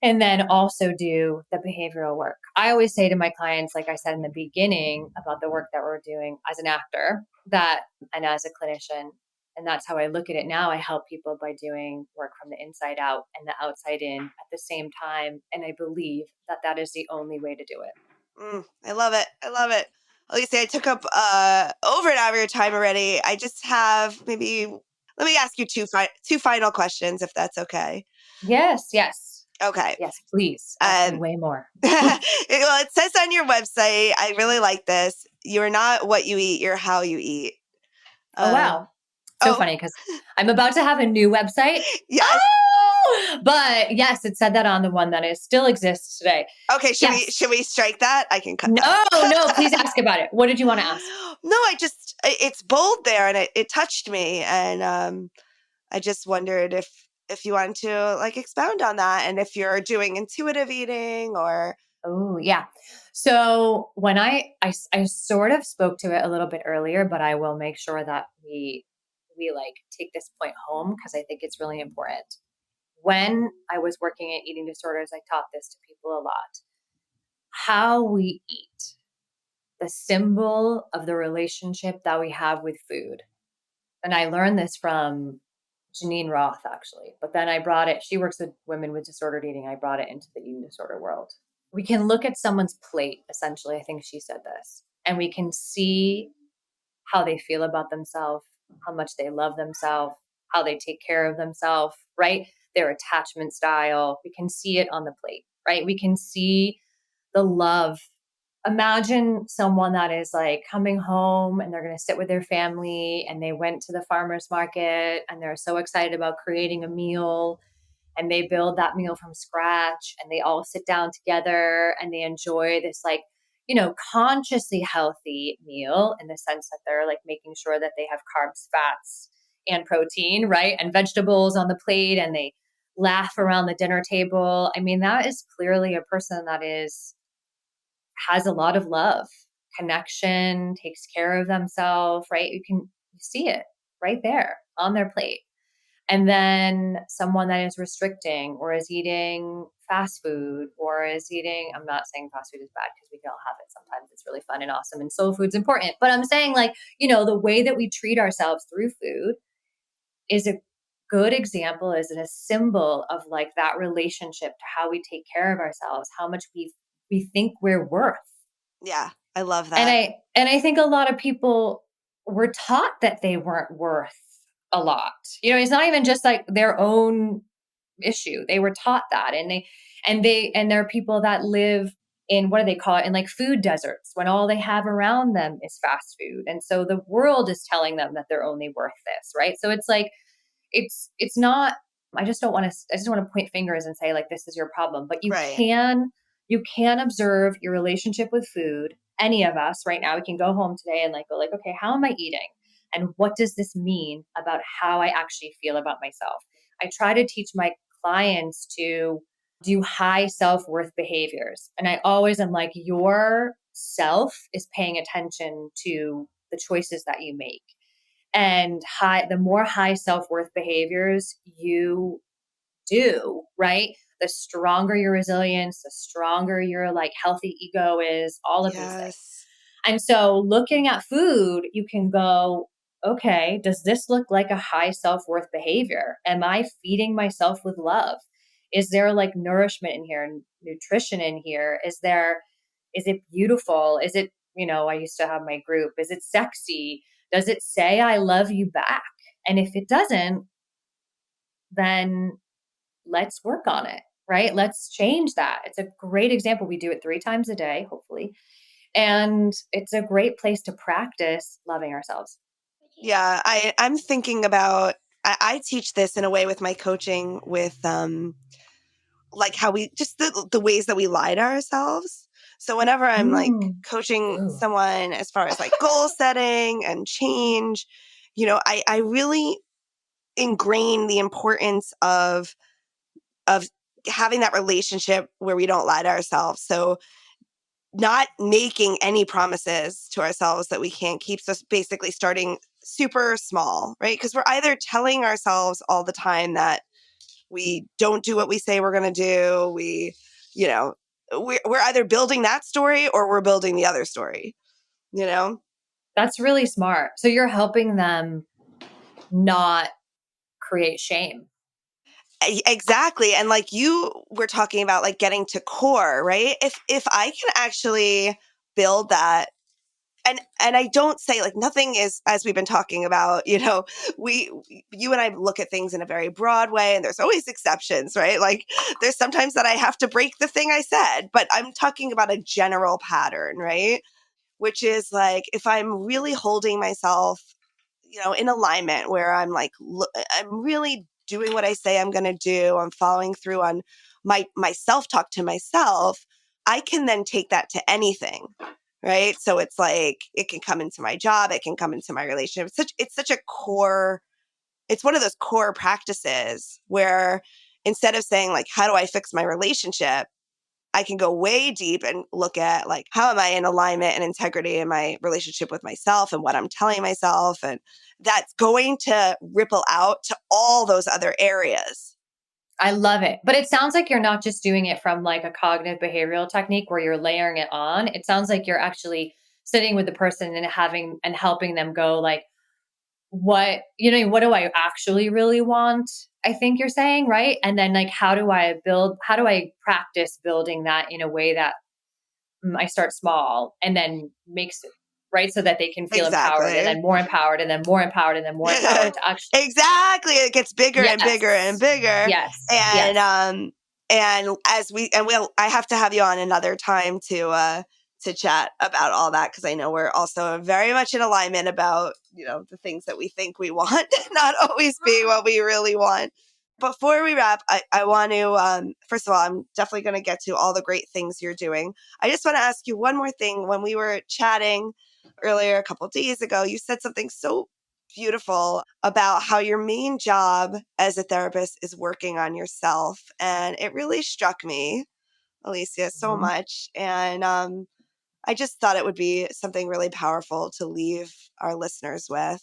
and then also do the behavioral work. I always say to my clients, like I said in the beginning about the work that we're doing as an actor, that and as a clinician, and that's how I look at it now. I help people by doing work from the inside out and the outside in at the same time. And I believe that that is the only way to do it. I love it. I love it. Alicia, I took up over an hour of your time already. I just have maybe let me ask you two final questions, if that's okay. Yes, yes, Okay. yes. Please ask me Um, way more. well, it says on your website, I really like this. You're not what you eat, you're how you eat. Oh, wow. So Oh, funny because I'm about to have a new website. yes. Oh, but yes, it said that on the one that is still exists today. Okay, Yes. should we strike that? I can cut that. No, no, please ask about it. What did you want to ask? No, it's bold there, and it touched me, and I just wondered if you wanted to like expound on that, and if you're doing intuitive eating or Oh, yeah. So when I sort of spoke to it a little bit earlier, but I will make sure that we like take this point home because I think it's really important. When I was working in eating disorders, I taught this to people a lot. How we eat, the symbol of the relationship that we have with food. And I learned this from Janine Roth, actually. But then I brought it, she works with women with disordered eating. I brought it into the eating disorder world. We can look at someone's plate, essentially. I think she said this, and we can see how they feel about themselves, how much they love themselves, how they take care of themselves, right? Their attachment style. We can see it on the plate, right? We can see the love. Imagine someone that is like coming home and they're going to sit with their family and they went to the farmer's market and they're so excited about creating a meal and they build that meal from scratch and they all sit down together and they enjoy this like, consciously healthy meal in the sense that they're like making sure that they have carbs, fats, and protein, right? And vegetables on the plate and they laugh around the dinner table. I mean, that is clearly a person that has a lot of love, connection, takes care of themselves, right? You see it right there on their plate. And then someone that is restricting or is eating fast food or is eating, I'm not saying fast food is bad because we can all have it. Sometimes it's really fun and awesome and soul food's important. But I'm saying like, the way that we treat ourselves through food is a good example, is a symbol of like that relationship to how we take care of ourselves, how much we think we're worth. yeah, I love And that. I think a lot of people were taught that they weren't worth a lot. It's not even just like their own issue. They were taught that and there are people that live in, what do they call it, in like food deserts when all they have around them is fast food. And so the world is telling them that they're only worth this, right? So it's like it's not, I just want to point fingers and say like this is your problem, but Right. you can observe your relationship with food. Any of us right now, we can go home today and like go like, okay, how am I eating? And what does this mean about how I actually feel about myself? I try to teach my clients to do high self-worth behaviors. And I always am like, your self is paying attention to the choices that you make. And the more high self-worth behaviors you do, right? The stronger your resilience, the stronger your like healthy ego is, all of these things. Yes. And so looking at food, you can go, okay, does this look like a high self-worth behavior? Am I feeding myself with love? Is there like nourishment in here, nutrition in here? Is it beautiful? Is it, I used to have my group. Is it sexy? Does it say I love you back? And if it doesn't, then let's work on it, right? Let's change that. It's a great example. We do it 3 times a day, hopefully. And it's a great place to practice loving ourselves. Yeah, I'm thinking about I teach this in a way with my coaching with like how we just the ways that we lie to ourselves. So whenever I'm like Mm. coaching Ooh. someone as far as like goal setting and change, I really ingrain the importance of having that relationship where we don't lie to ourselves. So not making any promises to ourselves that we can't keep. So basically starting super small, right? Because we're either telling ourselves all the time that we don't do what we say we're going to do. You know, we're either building that story or we're building the other story, you know? That's really smart. So you're helping them not create shame. Exactly. And like you were talking about like getting to core, right? If I can actually build that, and I don't say like nothing is, as we've been talking about, you and I look at things in a very broad way, and there's always exceptions, right? Like there's sometimes that I have to break the thing I said, but I'm talking about a general pattern, right? which is like if I'm really holding myself, in alignment where I'm like, I'm really doing what I say I'm going to do. I'm following through on my self-talk to myself. I can then take that to anything. Right. So it's like, it can come into my job. It can come into my relationship. It's such a core, it's one of those core practices where instead of saying like, how do I fix my relationship? I can go way deep and look at like, how am I in alignment and integrity in my relationship with myself and what I'm telling myself? And that's going to ripple out to all those other areas. I love it. But it sounds like you're not just doing it from like a cognitive behavioral technique where you're layering it on. It sounds like you're actually sitting with the person and having and helping them go like, what do I actually really want? I think you're saying, right? And then like, how do I practice building that in a way that I start small and then makes it right so that they can feel empowered and Exactly. then more empowered and then more empowered and then more empowered to actually. Exactly. It gets bigger and bigger and Yes. bigger. Yes. And Yes. we'll I have to have you on another time to chat about all that, because I know we're also very much in alignment about, the things that we think we want not always being what we really want. Before we wrap, I want to, first of all, I'm definitely going to get to all the great things you're doing. I just want to ask you one more thing. When we were chatting earlier a couple of days ago, you said something so beautiful about how your main job as a therapist is working on yourself. And it really struck me, Alicia, so Mhm. much. And I just thought it would be something really powerful to leave our listeners with.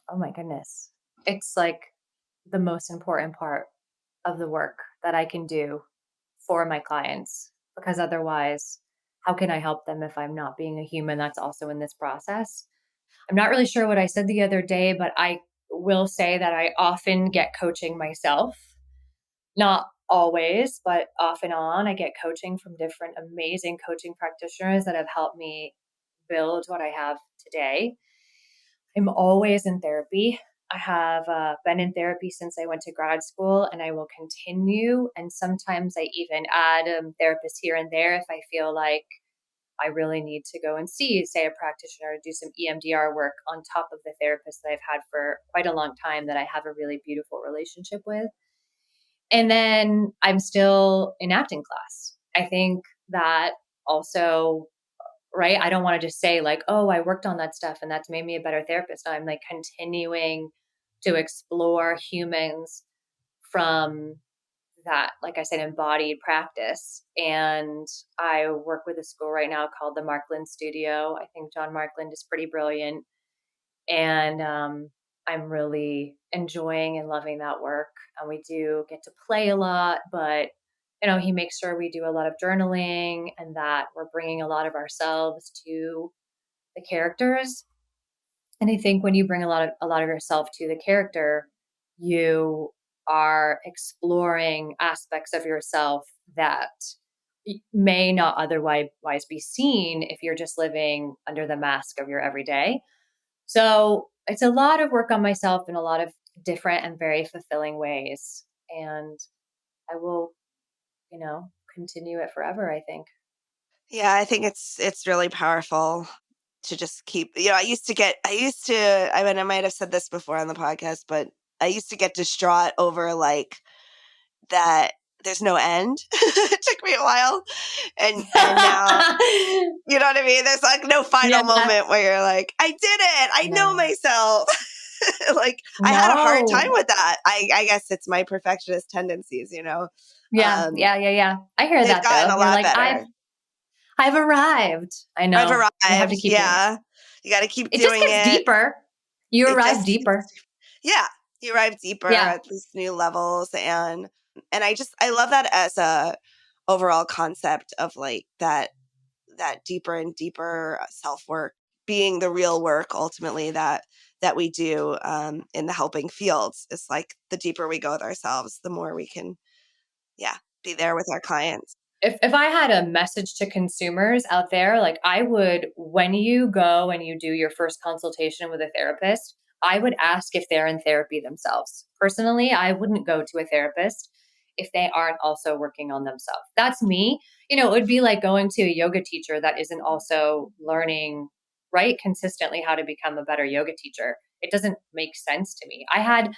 Oh my goodness. It's like the most important part of the work that I can do for my clients because otherwise, how can I help them if I'm not being a human that's also in this process? I'm not really sure what I said the other day, but I will say that I often get coaching myself. Not always, but off and on. I get coaching from different amazing coaching practitioners that have helped me build what I have today. I'm always in therapy. I have been in therapy since I went to grad school, and I will continue. And sometimes I even add therapists here and there if I feel like I really need to go and see, say, a practitioner to do some EMDR work on top of the therapist that I've had for quite a long time that I have a really beautiful relationship with. And then I'm still in acting class. I think that also, right? I don't want to just say like, oh, I worked on that stuff and that's made me a better therapist. I'm like continuing to explore humans from that, like I said, embodied practice. And I work with a school right now called the Markland Studio. I think John Markland is pretty brilliant. And I'm really enjoying and loving that work. And we do get to play a lot, but he makes sure we do a lot of journaling and that we're bringing a lot of ourselves to the characters. And I think when you bring a lot of yourself to the character, you are exploring aspects of yourself that may not otherwise be seen if you're just living under the mask of your everyday. So it's a lot of work on myself in a lot of different and very fulfilling ways. And I will, continue it forever, I think. Yeah, I think it's really powerful to just keep, I mean, I might have said this before on the podcast, but I used to get distraught over like that there's no end. It took me a while. And now, you know what I mean? There's like no Yeah. final moment where you're like, I did it. I know No. myself. Like I had a hard time No. with that. I guess it's my perfectionist tendencies. Yeah. Um, Yeah. Yeah. Yeah. I hear they've that gotten though. a You're lot like, I've better. I've arrived. I I've know. You have to arrived. keep doing it. Yeah. You got to keep It just doing gets it. deeper. You It arrive just gets, deeper. yeah, you arrive deeper Yeah. at these new levels. And I love that as a overall concept of like that deeper and deeper self-work being the real work ultimately that we do in the helping fields. It's like the deeper we go with ourselves, the more we can, yeah, be there with our clients. If I had a message to consumers out there, like I would, when you go and you do your first consultation with a therapist, I would ask if they're in therapy themselves. Personally, I wouldn't go to a therapist if they aren't also working on themselves. That's me. it would be like going to a yoga teacher that isn't also learning, right, consistently how to become a better yoga teacher. It doesn't make sense to me. I had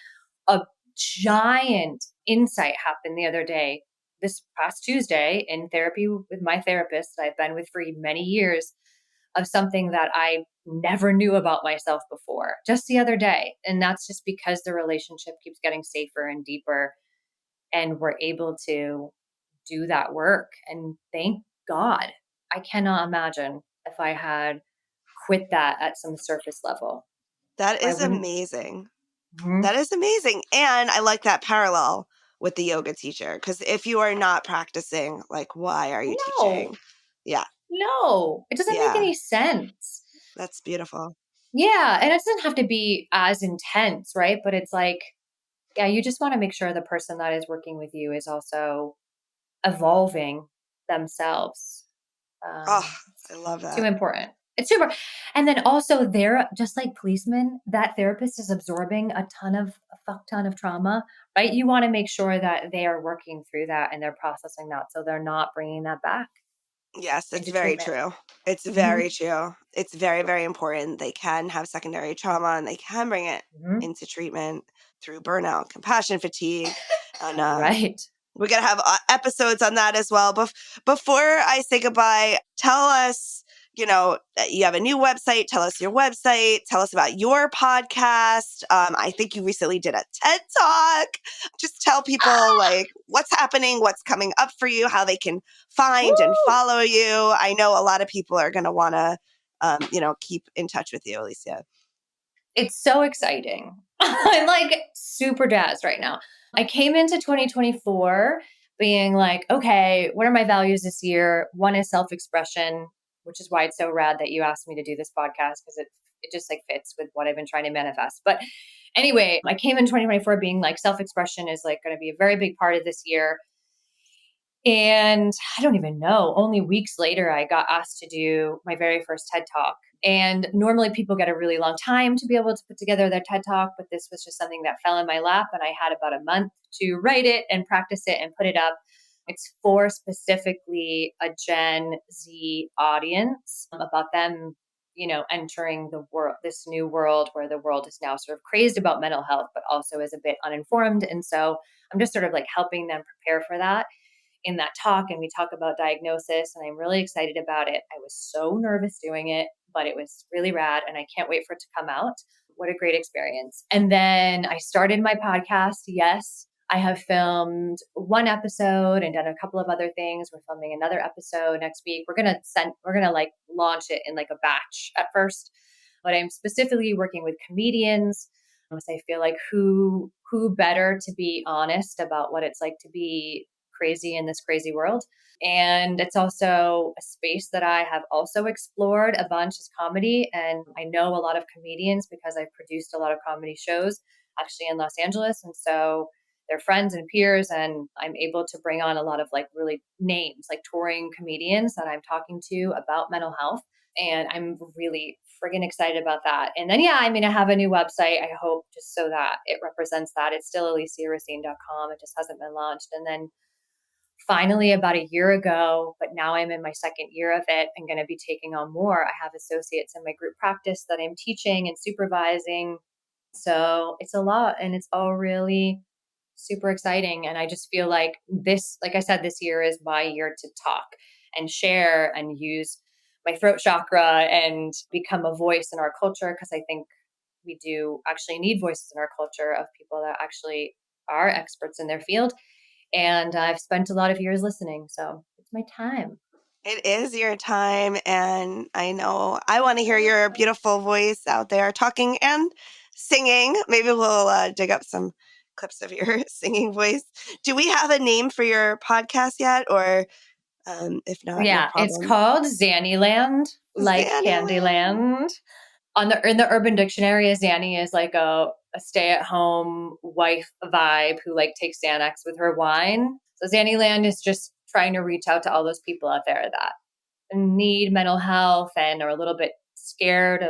a giant insight happen the other day, this past Tuesday, in therapy with my therapist that I've been with for many years, of something that I never knew about myself before, just the other day. And that's just because the relationship keeps getting safer and deeper, and we're able to do that work. And thank God. I cannot imagine if I had quit that at some surface level. That I is wouldn't. amazing. Mhm. That is amazing. And I like that parallel with the yoga teacher, because if you are not practicing, like, why are you No, teaching? Yeah. no, it doesn't make Yeah. any sense. That's beautiful. Yeah. And it doesn't have to be as intense, right? But it's like, yeah, you just want to make sure the person that is working with you is also evolving themselves. Oh, It's I love too that. important. It's super. And then also, they're just like policemen, that therapist is absorbing a fuck ton of trauma, right? You want to make sure that they are working through that and they're processing that so they're not bringing that back Yes, it's into very treatment. true. It's Hmm. very true. It's very, very important. They can have secondary trauma and they can bring it Hmm. into treatment through burnout, compassion fatigue, and Right. we're going to have episodes on that as well. Before I say goodbye, tell us, that you have a new website. Tell us your website. Tell us about your podcast. I think you recently did a TED Talk. Just tell people like what's happening, what's coming up for you, how they can find and Woo! follow you. I know a lot of people are going to want to, keep in touch with you, Alicia. It's so exciting. I'm like super jazzed right now. I came into 2024 being like, okay, what are my values this year? One is self expression, which is why it's so rad that you asked me to do this podcast, because it just like fits with what I've been trying to manifest. But anyway, I came in 2024 being like self expression is like going to be a very big part of this year. And I don't even know, only weeks later, I got asked to do my very first TED Talk. And normally people get a really long time to be able to put together their TED Talk, but this was just something that fell in my lap. And I had about a month to write it and practice it and put it up. It's for specifically a Gen Z audience, about them, entering the world, this new world where the world is now sort of crazed about mental health, but also is a bit uninformed. And so I'm just sort of like helping them prepare for that in that talk. And we talk about diagnosis, and I'm really excited about it. I was so nervous doing it, but it was really rad and I can't wait for it to come out. What a great experience. And then I started my podcast. Yes, I have filmed one episode and done a couple of other things. We're filming another episode next week. We're going to like launch it in like a batch at first, but I'm specifically working with comedians. I feel like who better to be honest about what it's like to be crazy in this crazy world. And it's also a space that I have also explored a bunch, is comedy. And I know a lot of comedians because I've produced a lot of comedy shows actually in Los Angeles. And so they're friends and peers. And I'm able to bring on a lot of like really names, like touring comedians that I'm talking to about mental health. And I'm really friggin' excited about that. And then, yeah, I mean, I have a new website, I hope, just so that it represents that. It's still aliciaracine.com. It just hasn't been launched. And then finally, about a year ago, but now I'm in my second year of it, I'm going to be taking on more. I have associates in my group practice that I'm teaching and supervising. So it's a lot, and it's all really super exciting. And I just feel like this, like I said, this year is my year to talk and share and use my throat chakra and become a voice in our culture, because I think we do actually need voices in our culture of people that actually are experts in their field. And I've spent a lot of years listening. So it's my time. It is your time, and I know I want to hear your beautiful voice out there talking and singing. Maybe we'll dig up some clips of your singing voice. Do we have a name for your podcast yet? Or if not, no Yeah, it's problem. called Zannyland, like Zannyland. Candyland. In the Urban Dictionary, a Zanny is like a stay-at-home wife vibe who like takes Xanax with her wine. So Zannyland is just trying to reach out to all those people out there that need mental health and are a little bit scared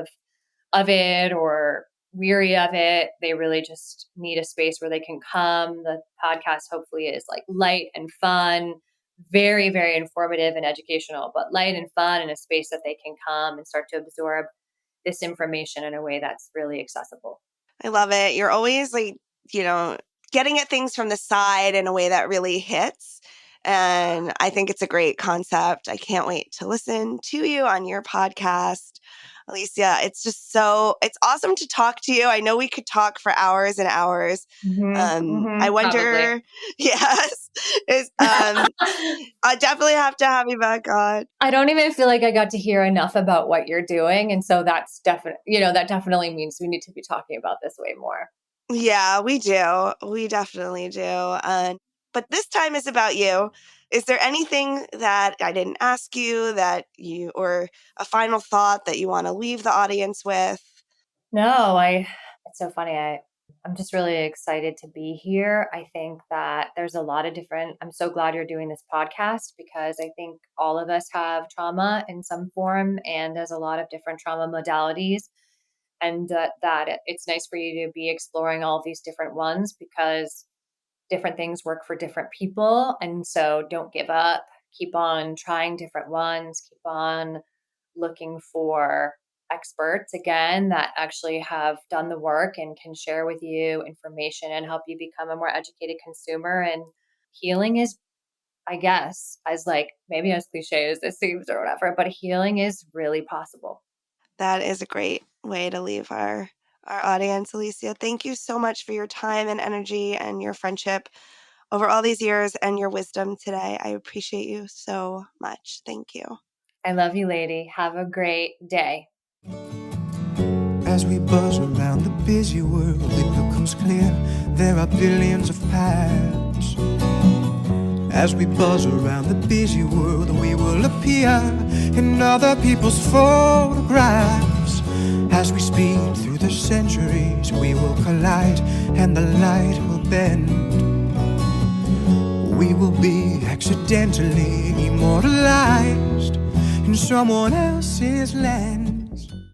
of it or weary of it. They really just need a space where they can come. The podcast hopefully is like light and fun, very, very informative and educational, but light and fun, in a space that they can come and start to absorb this information in a way that's really accessible. I love it. You're always like, getting at things from the side in a way that really hits. And I think it's a great concept. I can't wait to listen to you on your podcast. Alicia, it's awesome to talk to you. I know we could talk for hours and hours. I wonder, Probably. yes, I definitely have to have you back on. I don't even feel like I got to hear enough about what you're doing. And so that's that definitely means we need to be talking about this way more. Yeah, we do. We definitely do. But this time is about you. Is there anything that I didn't ask you or a final thought that you want to leave the audience with? No, it's so funny. I'm just really excited to be here. I think that there's a lot of I'm so glad you're doing this podcast, because I think all of us have trauma in some form, and there's a lot of different trauma modalities. And it's nice for you to be exploring all of these different ones, because different things work for different people. And so don't give up. Keep on trying different ones. Keep on looking for experts, again, that actually have done the work and can share with you information and help you become a more educated consumer. And healing is, I guess, as like maybe as cliche as this seems or whatever, but healing is really possible. That is a great way to leave our audience, Alicia. Thank you so much for your time and energy and your friendship over all these years and your wisdom today. I appreciate you so much. Thank you. I love you, lady. Have a great day. As we buzz around the busy world, it becomes clear there are billions of paths. As we buzz around the busy world, we will appear in other people's photographs. As we speed through the centuries, we will collide and the light will bend. We will be accidentally immortalized in someone else's land.